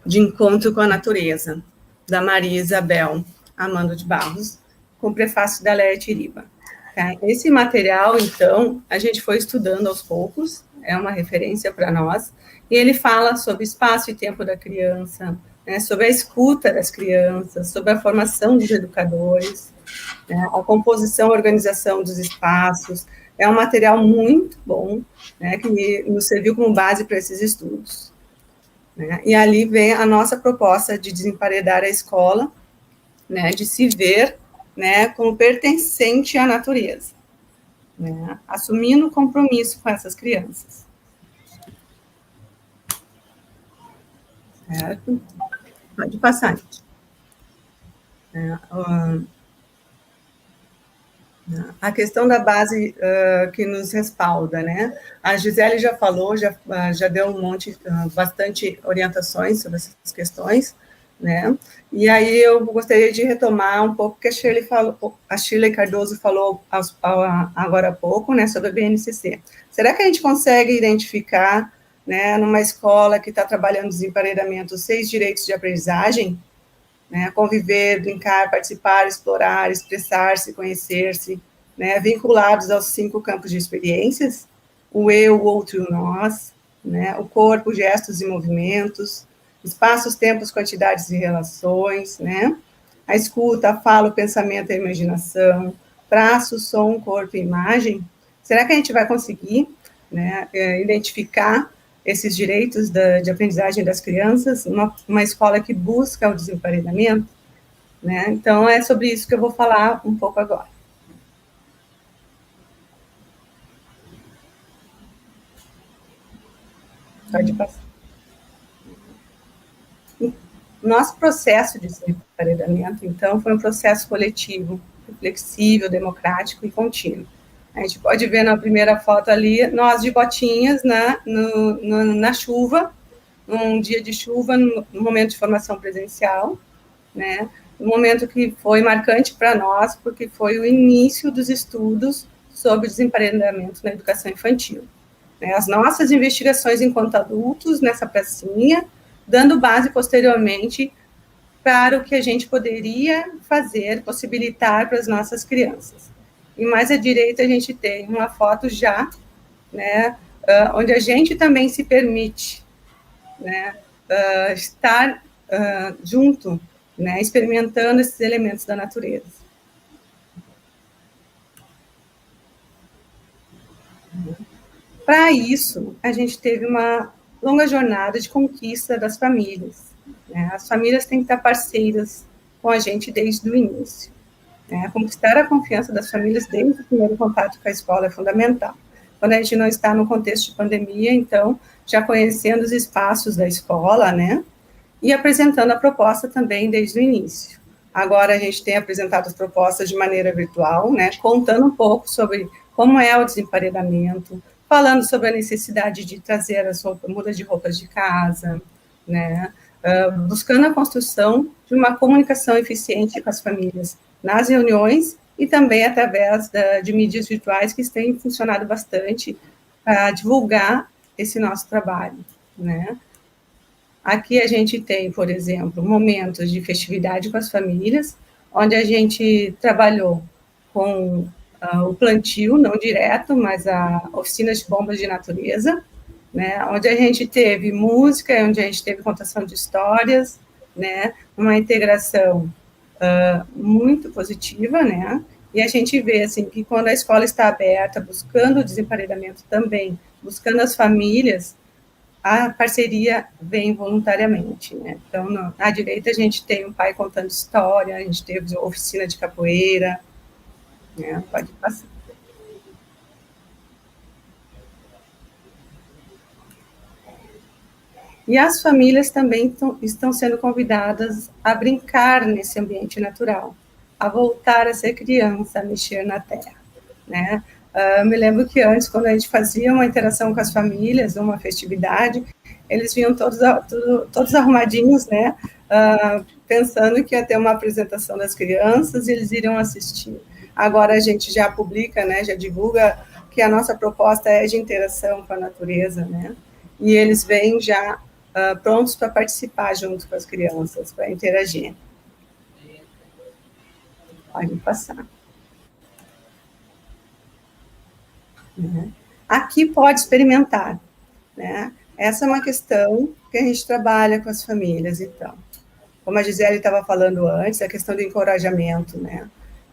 de encontro com a natureza, da Maria Isabel Amando de Barros, com prefácio da Léa Tiriba. Tá? Esse material, então, a gente foi estudando aos poucos, é uma referência para nós, e ele fala sobre espaço e tempo da criança, né, sobre a escuta das crianças, sobre a formação dos educadores, né, a composição e organização dos espaços. É um material muito bom, né, que nos serviu como base para esses estudos. Né, e ali vem a nossa proposta de desemparedar a escola, né, de se ver, né, como pertencente à natureza, né, assumindo o compromisso com essas crianças. Certo? Pode passar, gente. A questão da base que nos respalda, né? A Gisele já falou, já deu um monte, bastante orientações sobre essas questões, né? E aí eu gostaria de retomar um pouco o que a Shirley Cardoso falou agora há pouco, né, sobre a BNCC. Será que a gente consegue identificar, né, numa escola que está trabalhando desemparedamento, os 6 direitos de aprendizagem, né, conviver, brincar, participar, explorar, expressar-se, conhecer-se, né, vinculados aos 5 campos de experiências, o eu, o outro e o nós, né, o corpo, gestos e movimentos, espaços, tempos, quantidades e relações, né, a escuta, a fala, o pensamento e a imaginação, traço, som, corpo e imagem. Será que a gente vai conseguir, né, identificar esses direitos de aprendizagem das crianças, uma escola que busca o desemparedamento, né? Então, é sobre isso que eu vou falar um pouco agora. Pode passar. Nosso processo de desemparedamento, então, foi um processo coletivo, flexível, democrático e contínuo. A gente pode ver na primeira foto ali, nós de botinhas, né, na chuva, num dia de chuva, no momento de formação presencial, né, um momento que foi marcante para nós, porque foi o início dos estudos sobre o desemparedamento na educação infantil. Né, as nossas investigações enquanto adultos nessa pracinha, dando base posteriormente para o que a gente poderia fazer, possibilitar para as nossas crianças. E mais à direita a gente tem uma foto já, né, onde a gente também se permite, né, estar junto, né, experimentando esses elementos da natureza. Para isso, a gente teve uma longa jornada de conquista das famílias. Né? As famílias têm que estar parceiras com a gente desde o início. né? Conquistar a confiança das famílias desde o primeiro contato com a escola é fundamental. Quando a gente não está no contexto de pandemia, então, já conhecendo os espaços da escola, né? E apresentando a proposta também desde o início. Agora a gente tem apresentado as propostas de maneira virtual, né? Contando um pouco sobre como é o desemparedamento, falando sobre a necessidade de trazer as mudas de roupas de casa, né? Buscando a construção de uma comunicação eficiente com as famílias nas reuniões e também através de mídias virtuais que têm funcionado bastante para divulgar esse nosso trabalho, né? Aqui a gente tem, por exemplo, momentos de festividade com as famílias, onde a gente trabalhou com o plantio, não direto, mas a oficinas de bombas de natureza, né, onde a gente teve música, onde a gente teve contação de histórias, né, uma integração muito positiva, né, e a gente vê, assim, que quando a escola está aberta, buscando o desemparedamento também, buscando as famílias, a parceria vem voluntariamente, né, então, à direita a gente tem um pai contando história, a gente teve oficina de capoeira, né, pode passar. E as famílias também estão sendo convidadas a brincar nesse ambiente natural, a voltar a ser criança, a mexer na terra, né? Me lembro que antes, quando a gente fazia uma interação com as famílias, uma festividade, eles vinham todos arrumadinhos, né? Pensando que ia ter uma apresentação das crianças e eles iriam assistir. Agora a gente já publica, né? Já divulga que a nossa proposta é de interação com a natureza, né? E eles vêm já prontos para participar junto com as crianças, para interagir. Pode passar. Aqui pode experimentar, né? Essa é uma questão que a gente trabalha com as famílias, então. Como a Gisele estava falando antes, a questão do encorajamento, né?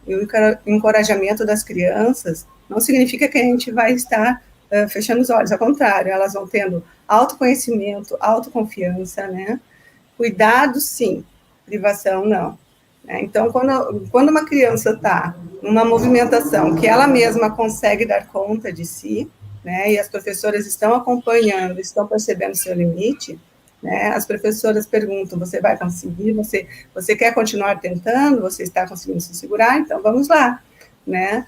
E o encorajamento das crianças não significa que a gente vai estar fechando os olhos, ao contrário, elas vão tendo autoconhecimento, autoconfiança, né? Cuidado, sim, privação, não. Então, quando uma criança está numa movimentação que ela mesma consegue dar conta de si, né, e as professoras estão acompanhando, estão percebendo seu limite, né, as professoras perguntam, você vai conseguir, você quer continuar tentando, você está conseguindo se segurar, então vamos lá, né?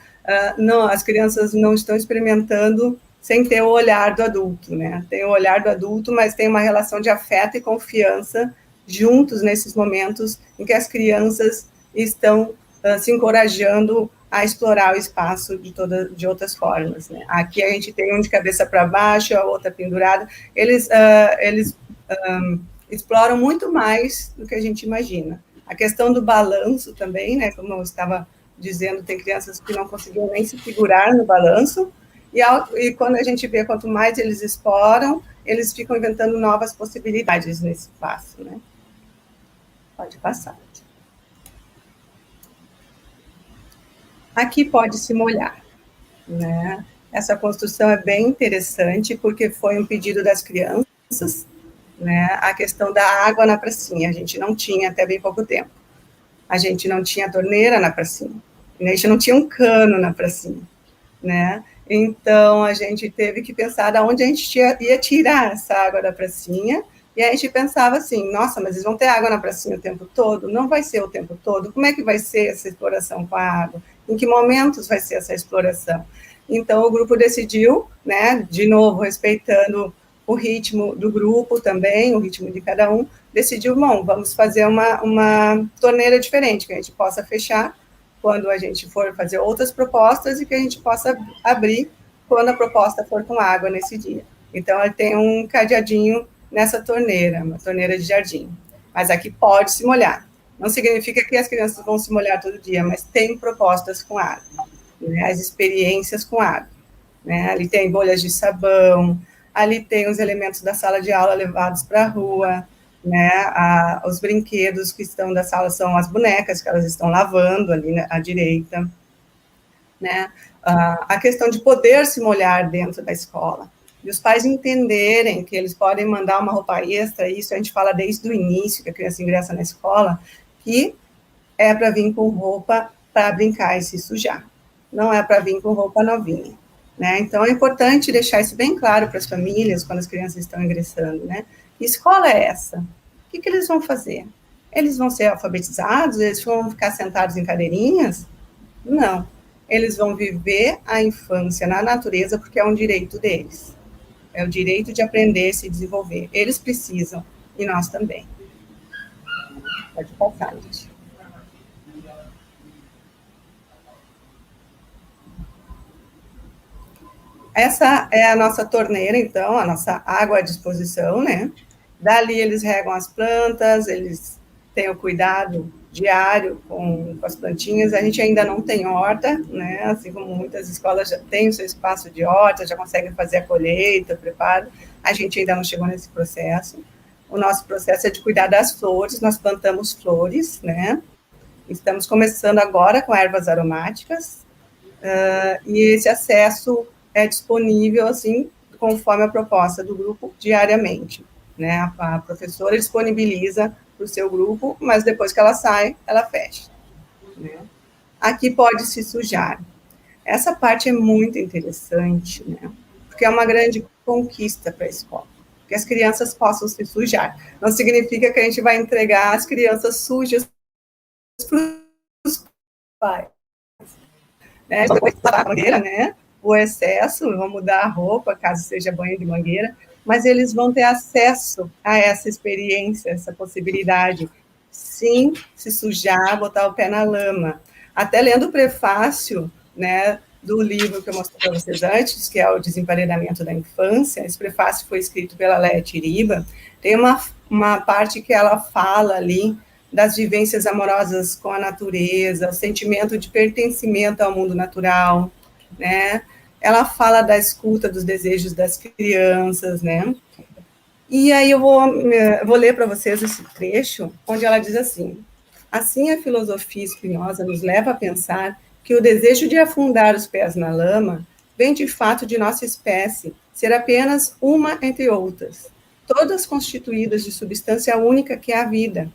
Não, as crianças não estão experimentando sem ter o olhar do adulto, né? Tem o olhar do adulto, mas tem uma relação de afeto e confiança juntos nesses momentos em que as crianças estão se encorajando a explorar o espaço de outras formas, né? Aqui a gente tem um de cabeça para baixo, a outra pendurada. Eles exploram muito mais do que a gente imagina. A questão do balanço também, né? Como eu estava dizendo, tem crianças que não conseguiam nem se figurar no balanço, e quando a gente vê quanto mais eles exploram, eles ficam inventando novas possibilidades nesse espaço, né? Pode passar. Aqui pode se molhar, né? Essa construção é bem interessante, porque foi um pedido das crianças, né? A questão da água na pracinha, a gente não tinha até bem pouco tempo. A gente não tinha torneira na pracinha, a gente não tinha um cano na pracinha, né? Então, a gente teve que pensar de onde a gente ia tirar essa água da pracinha, e a gente pensava assim, nossa, mas eles vão ter água na pracinha o tempo todo? Não vai ser o tempo todo. Como é que vai ser essa exploração com a água? Em que momentos vai ser essa exploração? Então, o grupo decidiu, né, de novo, respeitando o ritmo do grupo também, o ritmo de cada um, decidiu, bom, vamos fazer uma torneira diferente, que a gente possa fechar quando a gente for fazer outras propostas e que a gente possa abrir quando a proposta for com água nesse dia. Então, ele tem um cadeadinho nessa torneira, uma torneira de jardim. Mas aqui pode se molhar. Não significa que as crianças vão se molhar todo dia, mas tem propostas com água, né? As experiências com água, né? Ali tem bolhas de sabão, ali tem os elementos da sala de aula levados para a rua, né? Os brinquedos que estão da sala são as bonecas que elas estão lavando ali à direita, né? A questão de poder se molhar dentro da escola, e os pais entenderem que eles podem mandar uma roupa extra, isso a gente fala desde o início, que a criança ingressa na escola, que é para vir com roupa para brincar e se sujar. Não é para vir com roupa novinha, né? Então, é importante deixar isso bem claro para as famílias, quando as crianças estão ingressando, né? Que escola é essa? O que eles vão fazer? Eles vão ser alfabetizados? Eles vão ficar sentados em cadeirinhas? Não. Eles vão viver a infância na natureza, porque é um direito deles. É o direito de aprender e se desenvolver. Eles precisam, e nós também. Pode passar, gente. Essa é a nossa torneira, então, a nossa água à disposição, né? Dali eles regam as plantas, eles têm o cuidado diário com as plantinhas. A gente ainda não tem horta, né? Assim como muitas escolas já têm o seu espaço de horta, já conseguem fazer a colheita, o preparo. A gente ainda não chegou nesse processo. O nosso processo é de cuidar das flores, nós plantamos flores, né? Estamos começando agora com ervas aromáticas, e esse acesso é disponível, assim, conforme a proposta do grupo, diariamente, né? A professora disponibiliza para o seu grupo, mas depois que ela sai, ela fecha, né? Aqui pode se sujar. Essa parte é muito interessante, né? Porque é uma grande conquista para a escola, que as crianças possam se sujar. Não significa que a gente vai entregar as crianças sujas para os pais, né? Depois da mangueira, né? O excesso, vão mudar a roupa, caso seja banho de mangueira, mas eles vão ter acesso a essa experiência, essa possibilidade, sim, se sujar, botar o pé na lama. Até lendo o prefácio, né, do livro que eu mostrei para vocês antes, que é o Desemparedamento da Infância, esse prefácio foi escrito pela Léa Tiriba, tem uma parte que ela fala ali das vivências amorosas com a natureza, o sentimento de pertencimento ao mundo natural, né? Ela fala da escuta dos desejos das crianças, né? E aí eu vou ler para vocês esse trecho, onde ela diz assim: assim a filosofia espinhosa nos leva a pensar que o desejo de afundar os pés na lama vem de fato de nossa espécie ser apenas uma entre outras, todas constituídas de substância única que é a vida.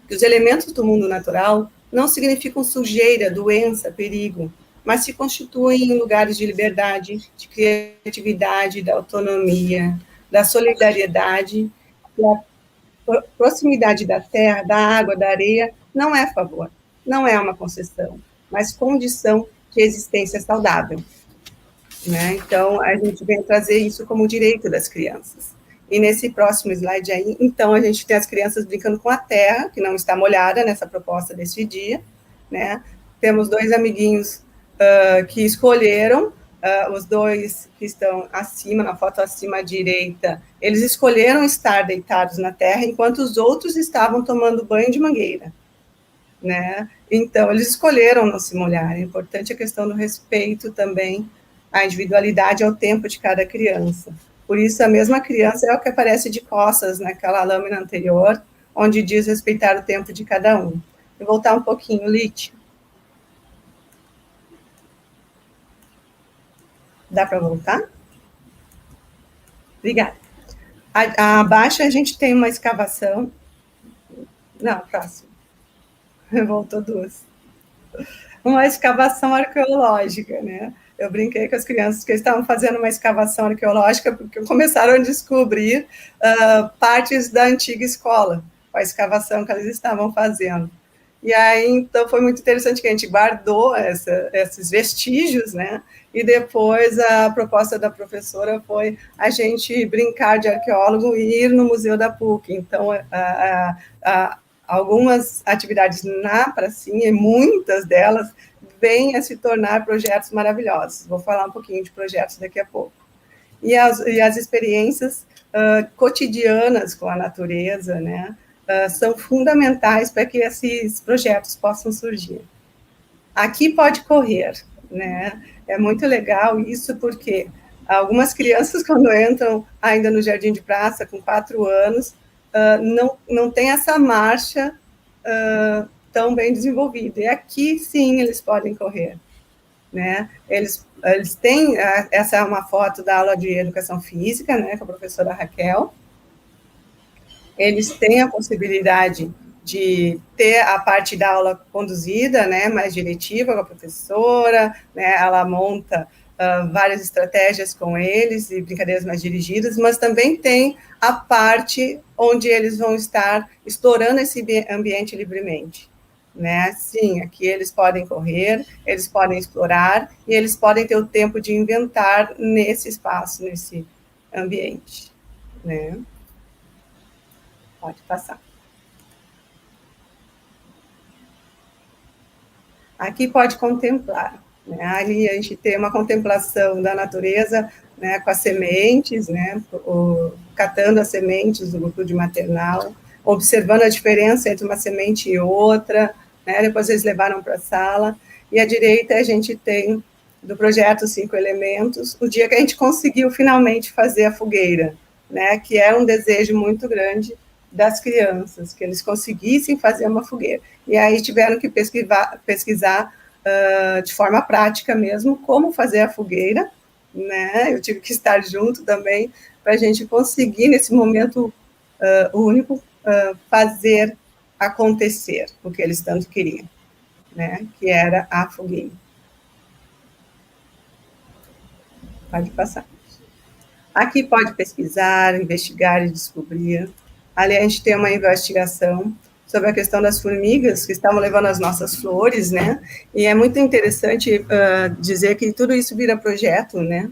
Que os elementos do mundo natural não significam sujeira, doença, perigo, mas se constituem em lugares de liberdade, de criatividade, da autonomia, da solidariedade, da proximidade da terra, da água, da areia, não é favor, não é uma concessão, mas condição de existência saudável, né? Então, a gente vem trazer isso como direito das crianças. E nesse próximo slide aí, então, a gente tem as crianças brincando com a terra, que não está molhada nessa proposta desse dia, né? Temos dois amiguinhos que escolheram, os dois que estão acima, na foto acima à direita, eles escolheram estar deitados na terra, enquanto os outros estavam tomando banho de mangueira, né? Então, eles escolheram não se molhar. É importante a questão do respeito também à individualidade, ao tempo de cada criança. Por isso, a mesma criança é o que aparece de costas naquela lâmina anterior, onde diz respeitar o tempo de cada um. Vou voltar um pouquinho, Lite. Dá para voltar? Obrigada. Abaixo a gente tem uma escavação. Não, próximo. Voltou duas. Uma escavação arqueológica, né? Eu brinquei com as crianças que eles estavam fazendo uma escavação arqueológica porque começaram a descobrir partes da antiga escola, com a escavação que eles estavam fazendo. E aí, então, foi muito interessante que a gente guardou esses vestígios, né? E depois a proposta da professora foi a gente brincar de arqueólogo e ir no Museu da PUC. Então, algumas atividades na pracinha, e muitas delas, vêm a se tornar projetos maravilhosos. Vou falar um pouquinho de projetos daqui a pouco. E as experiências cotidianas com a natureza, né? São fundamentais para que esses projetos possam surgir. Aqui pode correr, né? É muito legal isso, porque algumas crianças, quando entram ainda no jardim de praça, com 4 anos, não tem essa marcha tão bem desenvolvida. E aqui, sim, eles podem correr, né? Eles têm, essa é uma foto da aula de educação física, né, com a professora Raquel. Eles têm a possibilidade de ter a parte da aula conduzida, né, mais diretiva com a professora, né, ela monta várias estratégias com eles e brincadeiras mais dirigidas, mas também tem a parte onde eles vão estar explorando esse ambiente livremente, né? Sim, aqui eles podem correr, eles podem explorar e eles podem ter o tempo de inventar nesse espaço, nesse ambiente, né? Pode passar. Aqui pode contemplar. Né? Ali a gente tem uma contemplação da natureza, né, com as sementes, né, catando as sementes do grupo de maternal, observando a diferença entre uma semente e outra, né, depois eles levaram para a sala, e à direita a gente tem, do projeto 5 Elementos, o dia que a gente conseguiu finalmente fazer a fogueira, né, que é um desejo muito grande das crianças, que eles conseguissem fazer uma fogueira. E aí tiveram que pesquisar de forma prática mesmo, como fazer a fogueira, né? Eu tive que estar junto também, para a gente conseguir, nesse momento único, fazer acontecer o que eles tanto queriam, né? Que era a fogueira. Pode passar. Aqui pode pesquisar, investigar e descobrir. Ali a gente tem uma investigação sobre a questão das formigas que estavam levando as nossas flores, né? E é muito interessante dizer que tudo isso vira projeto, né?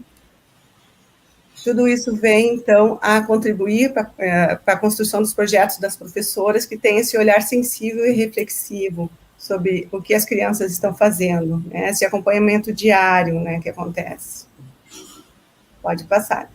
Tudo isso vem, então, a contribuir para a construção dos projetos das professoras que têm esse olhar sensível e reflexivo sobre o que as crianças estão fazendo, né? Esse acompanhamento diário, né, que acontece. Pode passar.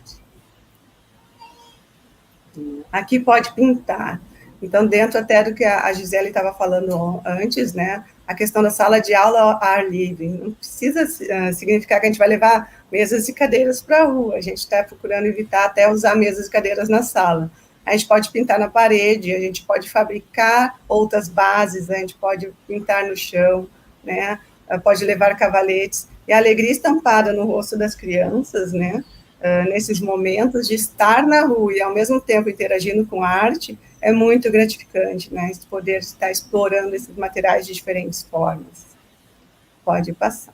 Aqui pode pintar. Então, dentro até do que a Gisele estava falando antes, né, a questão da sala de aula ao ar livre, não precisa significar que a gente vai levar mesas e cadeiras para a rua, a gente está procurando evitar até usar mesas e cadeiras na sala. A gente pode pintar na parede, a gente pode fabricar outras bases, a gente pode pintar no chão, né, pode levar cavaletes, e a alegria estampada no rosto das crianças, né, nesses momentos de estar na rua e, ao mesmo tempo, interagindo com a arte, é muito gratificante, né? Poder estar explorando esses materiais de diferentes formas. Pode passar.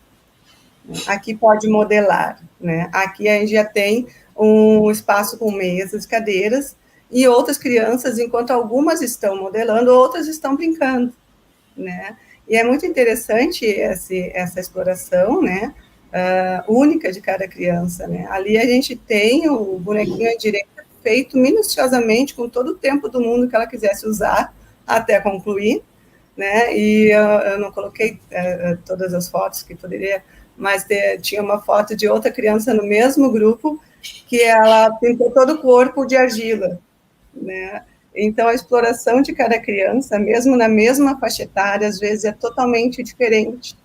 Aqui pode modelar, né? Aqui a gente já tem um espaço com mesas, cadeiras, e outras crianças, enquanto algumas estão modelando, outras estão brincando, né? E é muito interessante essa exploração, né? Única de cada criança, né? Ali a gente tem o bonequinho à direita feito minuciosamente com todo o tempo do mundo que ela quisesse usar até concluir, né? E eu não coloquei todas as fotos que poderia, mas tinha uma foto de outra criança no mesmo grupo que ela pintou todo o corpo de argila, né? Então a exploração de cada criança, mesmo na mesma faixa etária, às vezes é totalmente diferente.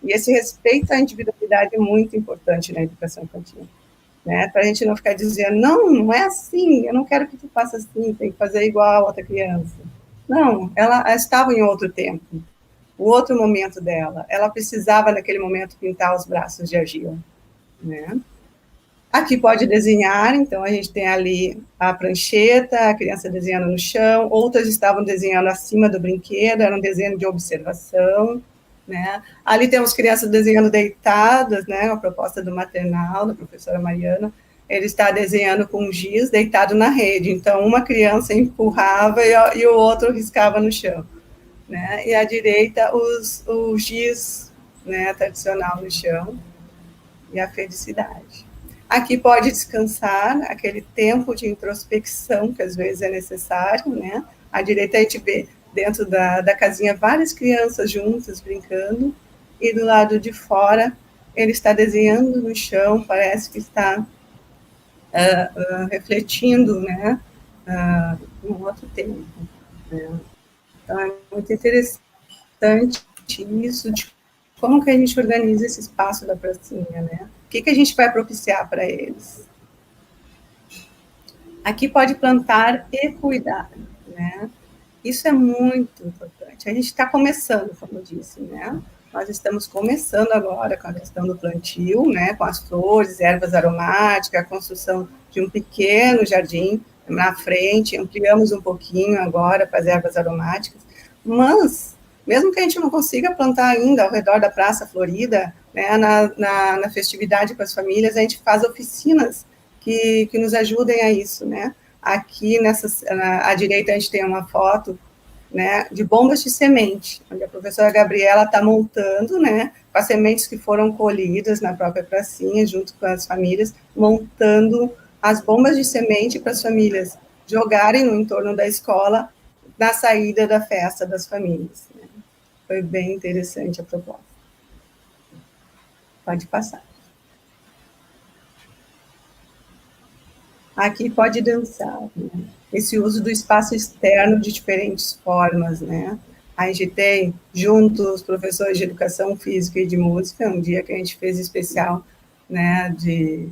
E esse respeito à individualidade é muito importante na educação infantil, né? Para a gente não ficar dizendo, não é assim, eu não quero que tu faça assim, tem que fazer igual a outra criança. Não, ela estava em outro tempo, o outro momento dela. Ela precisava, naquele momento, pintar os braços de argila, né? Aqui pode desenhar, então a gente tem ali a prancheta, a criança desenhando no chão, outras estavam desenhando acima do brinquedo, era um desenho de observação, né? Ali temos crianças desenhando deitadas, né? A proposta do maternal, da professora Mariana, ele está desenhando com giz deitado na rede, então uma criança empurrava e o outro riscava no chão, né? E à direita o giz, né, tradicional no chão, e a felicidade. Aqui pode descansar, aquele tempo de introspecção que às vezes é necessário, né? À direita a gente vê dentro da casinha várias crianças juntas brincando, e do lado de fora ele está desenhando no chão, parece que está refletindo, né, um outro tempo, né? Então é muito interessante isso, de como que a gente organiza esse espaço da pracinha, né? O que a gente vai propiciar para eles? Aqui pode plantar e cuidar, né? Isso é muito importante. A gente está começando, como eu disse, né? Nós estamos começando agora com a questão do plantio, né? Com as flores, ervas aromáticas, a construção de um pequeno jardim na frente, ampliamos um pouquinho agora para as ervas aromáticas, Mas, mesmo que a gente não consiga plantar ainda ao redor da Praça Florida, né, na festividade com as famílias, a gente faz oficinas que nos ajudem a isso, né? Aqui, à direita, a gente tem uma foto, né, de bombas de semente, onde a professora Gabriela está montando, né, com as sementes que foram colhidas na própria pracinha, junto com as famílias, montando as bombas de semente para as famílias jogarem no entorno da escola, na saída da festa das famílias. Né? Foi bem interessante a proposta. Pode passar. Aqui pode dançar, né? Esse uso do espaço externo de diferentes formas, né? A gente tem, junto os professores de educação física e de música, um dia que a gente fez especial, né, de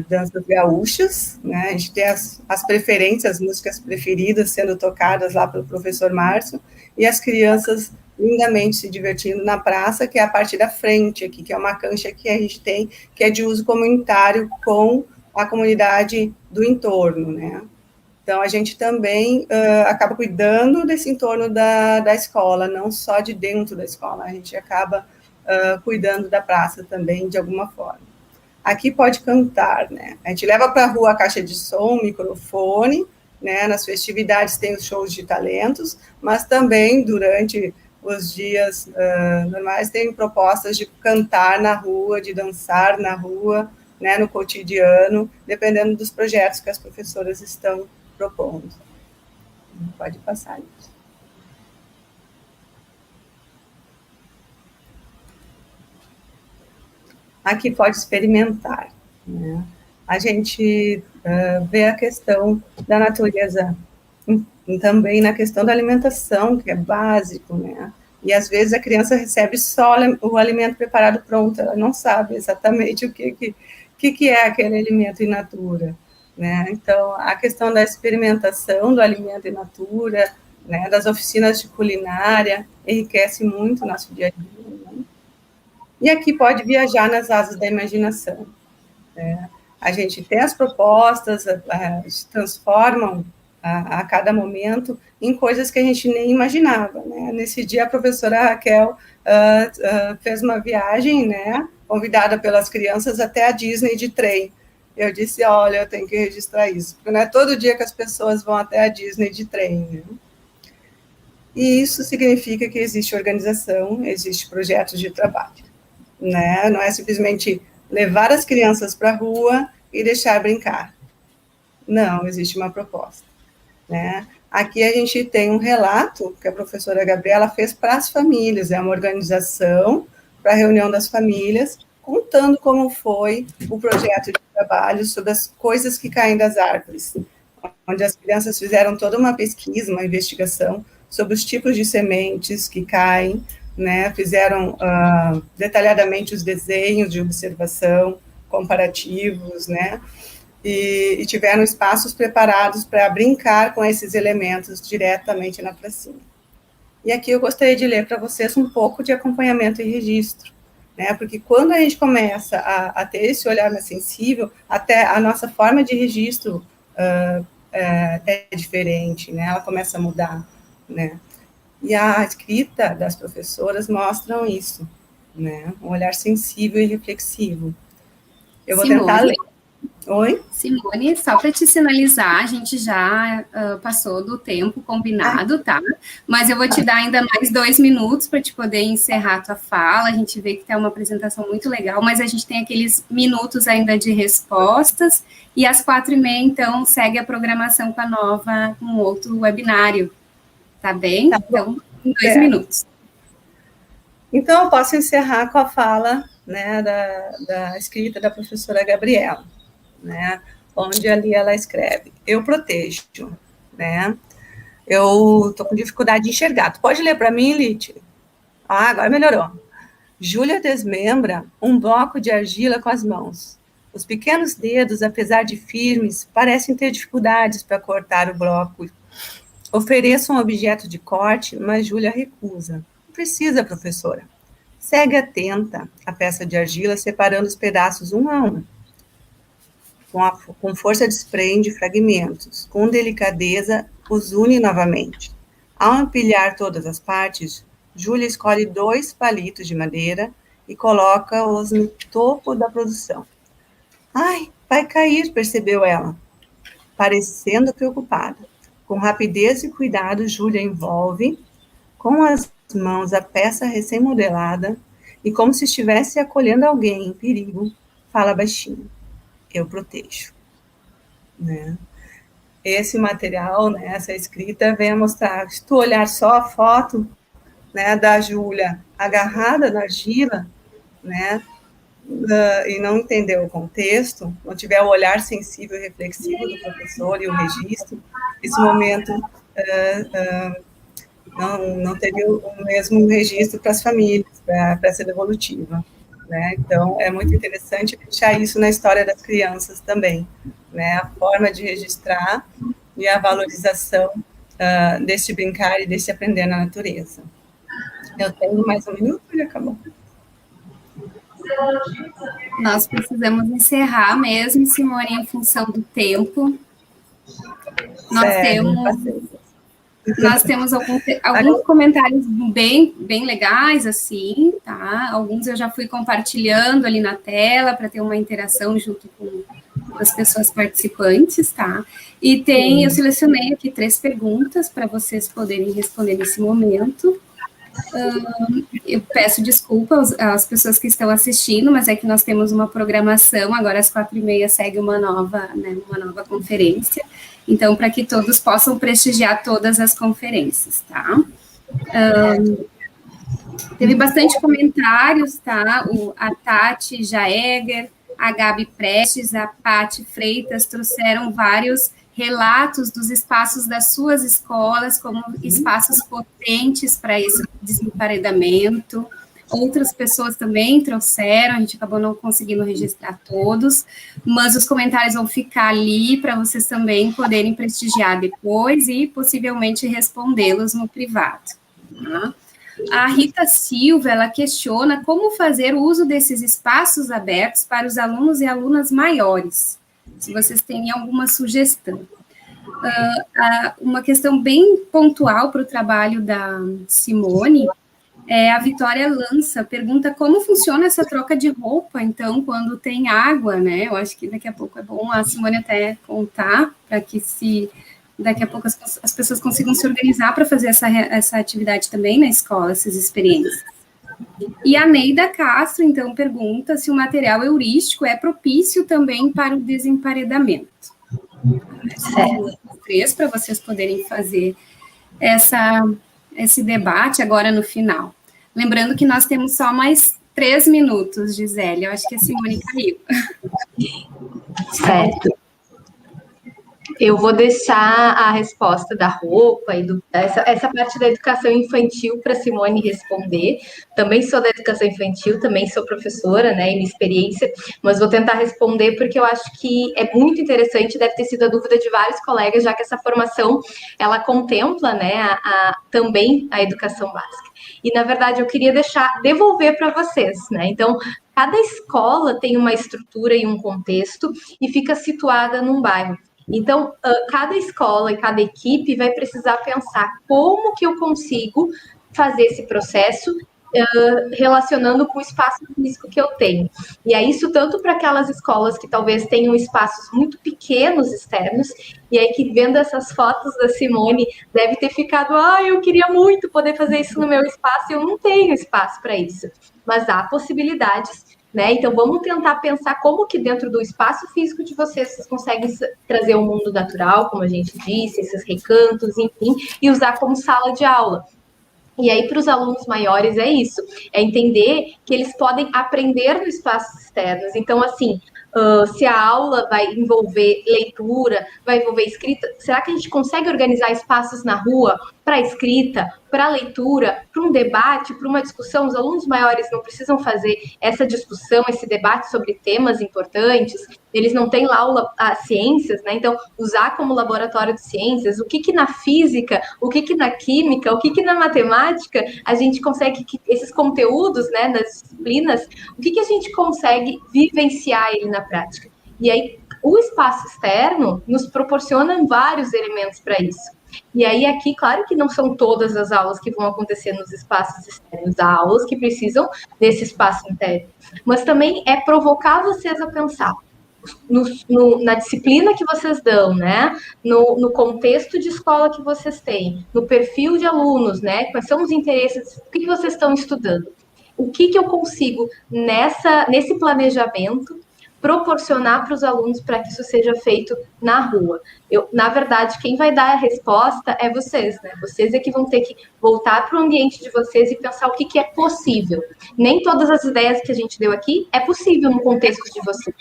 danças gaúchas, né? A gente tem as preferências, as músicas preferidas sendo tocadas lá pelo professor Márcio, e as crianças lindamente se divertindo na praça, que é a parte da frente aqui, que é uma cancha que a gente tem, que é de uso comunitário com a comunidade do entorno, né? Então, a gente também acaba cuidando desse entorno da escola, não só de dentro da escola, a gente acaba cuidando da praça também, de alguma forma. Aqui pode cantar, né? A gente leva para a rua a caixa de som, microfone, né? Nas festividades tem os shows de talentos, mas também durante os dias normais tem propostas de cantar na rua, de dançar na rua, né, no cotidiano, dependendo dos projetos que as professoras estão propondo. Pode passar isso. Aqui pode experimentar. Né? A gente vê a questão da natureza, também na questão da alimentação, que é básico, né? E, às vezes, a criança recebe só o alimento preparado pronto, ela não sabe exatamente o que é aquele alimento in natura, né? Então, a questão da experimentação do alimento in natura, né, das oficinas de culinária, enriquece muito o nosso dia a dia, né? E aqui pode viajar nas asas da imaginação, né? A gente tem as propostas, se transformam a cada momento em coisas que a gente nem imaginava, né? Nesse dia, a professora Raquel fez uma viagem, né, convidada pelas crianças até a Disney de trem. Eu disse, olha, eu tenho que registrar isso, porque não é todo dia que as pessoas vão até a Disney de trem, né? E isso significa que existe organização, existe projetos de trabalho, né? Não é simplesmente levar as crianças para a rua e deixar brincar. Não, existe uma proposta, né? Aqui a gente tem um relato que a professora Gabriela fez para as famílias, é uma organização para a reunião das famílias, contando como foi o projeto de trabalho sobre as coisas que caem das árvores, onde as crianças fizeram toda uma pesquisa, uma investigação sobre os tipos de sementes que caem, né? Fizeram detalhadamente os desenhos de observação, comparativos, né? E tiveram espaços preparados para brincar com esses elementos diretamente na pracinha. E aqui eu gostaria de ler para vocês um pouco de acompanhamento e registro, né? Porque quando a gente começa a ter esse olhar mais sensível, até a nossa forma de registro é diferente, né? Ela começa a mudar, né? E a escrita das professoras mostram isso, né? Um olhar sensível e reflexivo. Eu vou tentar ler. Oi? Simone, só para te sinalizar, a gente já passou do tempo combinado, tá? Mas eu vou te dar ainda mais 2 minutos para te poder encerrar a tua fala. A gente vê que tá uma apresentação muito legal, mas a gente tem aqueles minutos ainda de respostas, e às 4h30, então, segue a programação com a nova, com outro webinário, tá bem? Tá, então, em 2 minutos. Então, eu posso encerrar com a fala, né, da escrita da professora Gabriela, né, onde ali ela escreve, eu protejo, né, eu estou com dificuldade de enxergar. Tu pode ler para mim, Lite? Ah, agora melhorou. Júlia desmembra um bloco de argila com as mãos. Os pequenos dedos, apesar de firmes, parecem ter dificuldades para cortar o bloco. Ofereço um objeto de corte, mas Júlia recusa. Não precisa, professora. Segue atenta a peça de argila, separando os pedaços um a um. Com força desprende fragmentos, com delicadeza os une novamente. Ao empilhar todas as partes, Júlia escolhe 2 palitos de madeira e coloca-os no topo da produção. Ai, vai cair, percebeu ela, parecendo preocupada. Com rapidez e cuidado, Júlia envolve com as mãos a peça recém-modelada e, como se estivesse acolhendo alguém em perigo, fala baixinho: eu protejo. Né? Esse material, né, essa escrita, vem a mostrar, se tu olhar só a foto, né, da Júlia agarrada na argila, né, e não entender o contexto, não tiver o olhar sensível e reflexivo do professor e o registro, esse momento não teve o mesmo registro para as famílias, para essa devolutiva. Né? Então, é muito interessante deixar isso na história das crianças também, né? A forma de registrar e a valorização deste brincar e deste aprender na natureza. Eu tenho mais um minuto e acabou. Nós precisamos encerrar mesmo, Simone, em função do tempo. Nós temos alguns comentários bem legais, assim, tá? Alguns eu já fui compartilhando ali na tela para ter uma interação junto com as pessoas participantes, tá? E eu selecionei aqui 3 perguntas para vocês poderem responder nesse momento. Eu peço desculpa às pessoas que estão assistindo, mas é que nós temos uma programação, agora às 4h30 segue uma nova conferência, então, para que todos possam prestigiar todas as conferências, tá? Teve bastante comentários, tá? A Tati Jaeger, a Gabi Prestes, a Pati Freitas trouxeram vários relatos dos espaços das suas escolas como espaços potentes para esse desemparedamento. Outras pessoas também trouxeram, a gente acabou não conseguindo registrar todos, mas os comentários vão ficar ali para vocês também poderem prestigiar depois e possivelmente respondê-los no privado. Tá? A Rita Silva, ela questiona como fazer uso desses espaços abertos para os alunos e alunas maiores, se vocês têm alguma sugestão. Uma questão bem pontual para o trabalho da Simone, a Vitória Lança pergunta como funciona essa troca de roupa, então, quando tem água, né? Eu acho que daqui a pouco é bom a Simone até contar, para que daqui a pouco as pessoas consigam se organizar para fazer essa atividade também na escola, essas experiências. E a Neida Castro, então, pergunta se o material heurístico é propício também para o desemparedamento. Certo. 3 para vocês poderem fazer esse debate agora no final. Lembrando que nós temos só mais 3 minutos, Gisele. Eu acho que a Simone caiu. Certo. Eu vou deixar a resposta da roupa e essa parte da educação infantil para a Simone responder. Também sou da educação infantil, também sou professora, né, em experiência, mas vou tentar responder porque eu acho que é muito interessante, deve ter sido a dúvida de vários colegas, já que essa formação, ela contempla, né, também a educação básica. E, na verdade, eu queria devolver para vocês, né, então, cada escola tem uma estrutura e um contexto e fica situada num bairro. Então, cada escola e cada equipe vai precisar pensar como que eu consigo fazer esse processo relacionando com o espaço físico que eu tenho. E é isso tanto para aquelas escolas que talvez tenham espaços muito pequenos externos, e aí que vendo essas fotos da Simone, deve ter ficado, eu queria muito poder fazer isso no meu espaço, e eu não tenho espaço para isso. Mas há possibilidades, né? Então, vamos tentar pensar como que dentro do espaço físico de vocês conseguem trazer o mundo natural, como a gente disse, esses recantos, enfim, e usar como sala de aula. E aí, para os alunos maiores, é isso, é entender que eles podem aprender no espaços externos. Então, assim, se a aula vai envolver leitura, vai envolver escrita, será que a gente consegue organizar espaços na rua para escrita, para leitura, para um debate, para uma discussão? Os alunos maiores não precisam fazer essa discussão, esse debate sobre temas importantes, eles não têm lá as ciências, né? Então, usar como laboratório de ciências, o que na física, o que na química, o que na matemática, a gente consegue, esses conteúdos, né, das disciplinas, o que a gente consegue vivenciar ele na prática. E aí, o espaço externo nos proporciona vários elementos para isso. E aí, aqui, claro que não são todas as aulas que vão acontecer nos espaços externos, há aulas que precisam desse espaço interno. Mas também é provocar vocês a pensar na disciplina que vocês dão, né? No contexto de escola que vocês têm, no perfil de alunos, né? Quais são os interesses, o que vocês estão estudando? O que eu consigo nesse planejamento proporcionar para os alunos para que isso seja feito na rua. Na verdade, quem vai dar a resposta é vocês, né? Vocês é que vão ter que voltar para o ambiente de vocês e pensar o que é possível. Nem todas as ideias que a gente deu aqui é possível no contexto de vocês.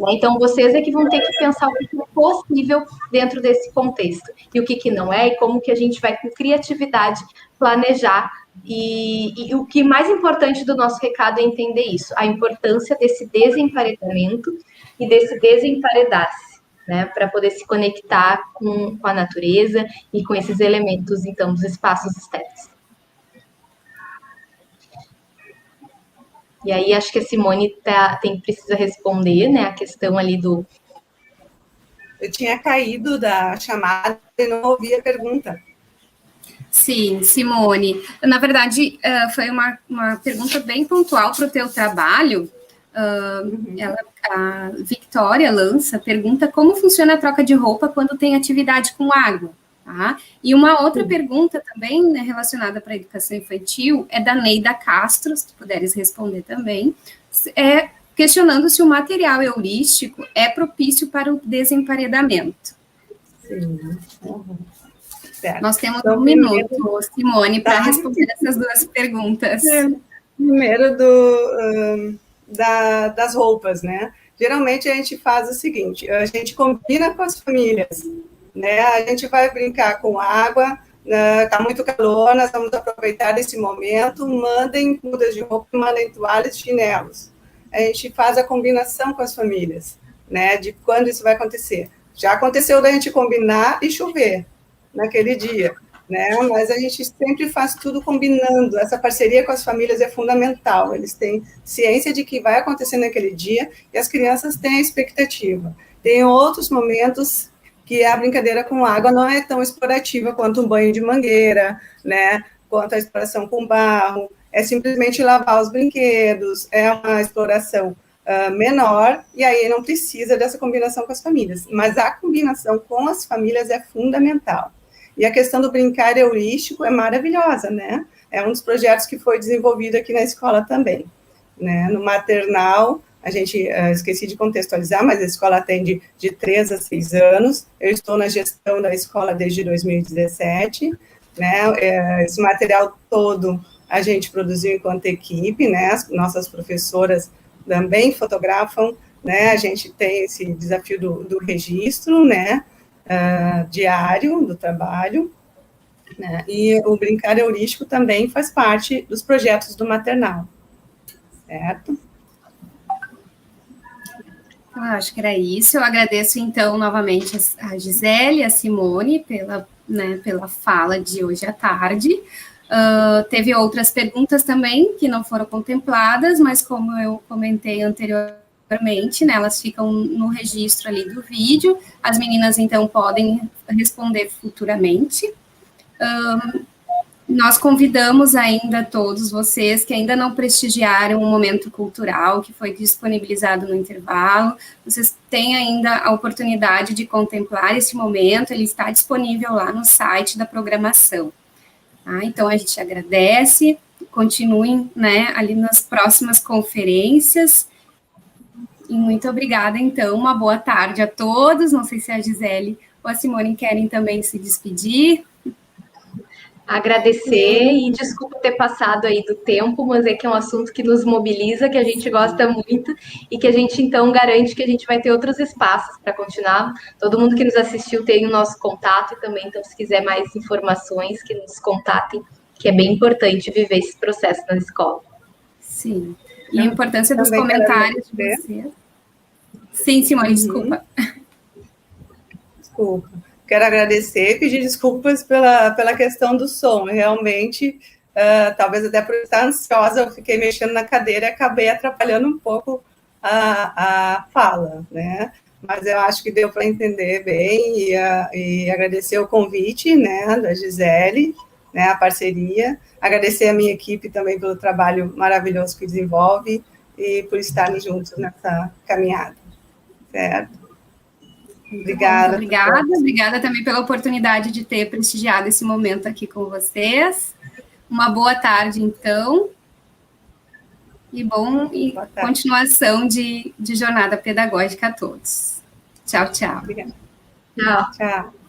Então, vocês é que vão ter que pensar o que é possível dentro desse contexto, e o que não é, e como que a gente vai, com criatividade, planejar. E o que mais importante do nosso recado é entender isso, a importância desse desemparedamento e desse desemparedar-se, né, para poder se conectar com a natureza e com esses elementos, então, dos espaços externos. E aí, acho que a Simone precisa responder, né, a questão ali do... Eu tinha caído da chamada e não ouvi a pergunta. Sim, Simone. Na verdade, foi uma pergunta bem pontual para o teu trabalho. A Victoria lança, pergunta como funciona a troca de roupa quando tem atividade com água. Tá? E uma outra pergunta também, né, relacionada para a educação infantil é da Neida Castro, se tu puderes responder também, questionando se o material heurístico é propício para o desemparedamento. Sim. Nós temos então, um minuto, Simone, para responder essas duas perguntas. Primeiro, das roupas, né? Geralmente a gente faz o seguinte, a gente combina com as famílias, né? A gente vai brincar com água, tá muito calor, nós vamos aproveitar esse momento, mandem mudas de roupa, mandem toalhas, chinelos. A gente faz a combinação com as famílias, né? De quando isso vai acontecer. Já aconteceu da gente combinar e chover naquele dia, né? Mas a gente sempre faz tudo combinando. Essa parceria com as famílias é fundamental. Eles têm ciência de que vai acontecer naquele dia e as crianças têm a expectativa. Tem outros momentos que a brincadeira com água não é tão explorativa quanto um banho de mangueira, né? Quanto a exploração com barro, é simplesmente lavar os brinquedos, é uma exploração menor, e aí não precisa dessa combinação com as famílias. Mas a combinação com as famílias é fundamental. E a questão do brincar heurístico é maravilhosa, né? É um dos projetos que foi desenvolvido aqui na escola também, né? No maternal, a gente, esqueci de contextualizar, mas a escola atende de 3 a 6 anos, eu estou na gestão da escola desde 2017, né? Esse material todo a gente produziu enquanto equipe, né? As nossas professoras também fotografam, né? A gente tem esse desafio do registro, né? Diário do trabalho, né? E o brincar heurístico também faz parte dos projetos do maternal, certo? Eu acho que era isso. Eu agradeço, então, novamente a Gisele e a Simone pela fala de hoje à tarde. Teve outras perguntas também que não foram contempladas, mas como eu comentei anteriormente, né, elas ficam no registro ali do vídeo. As meninas, então, podem responder futuramente. Nós convidamos ainda todos vocês que ainda não prestigiaram o Momento Cultural, que foi disponibilizado no intervalo. Vocês têm ainda a oportunidade de contemplar esse momento, ele está disponível lá no site da programação. Tá? Então, a gente agradece, continuem, né, ali nas próximas conferências. E muito obrigada, então, uma boa tarde a todos. Não sei se a Gisele ou a Simone querem também se despedir. Agradecer e desculpa ter passado aí do tempo, mas é que é um assunto que nos mobiliza, que a gente gosta muito e que a gente, então, garante que a gente vai ter outros espaços para continuar. Todo mundo que nos assistiu tem o nosso contato e também, então, se quiser mais informações, que nos contatem, que é bem importante viver esse processo na escola. Sim, e a importância dos comentários de você. Sim, Simone, desculpa. Desculpa. Quero agradecer e pedir desculpas pela questão do som. Realmente, talvez até por estar ansiosa, eu fiquei mexendo na cadeira e acabei atrapalhando um pouco a fala, né? mas eu acho que deu para entender bem e agradecer o convite, né, da Gisele, né, a parceria, agradecer a minha equipe também pelo trabalho maravilhoso que desenvolve e por estarem juntos nessa caminhada, certo? Obrigada. Obrigada também pela oportunidade de ter prestigiado esse momento aqui com vocês. Uma boa tarde, então, e continuação de jornada pedagógica a todos. Tchau, tchau. Obrigada. Tchau. Tchau.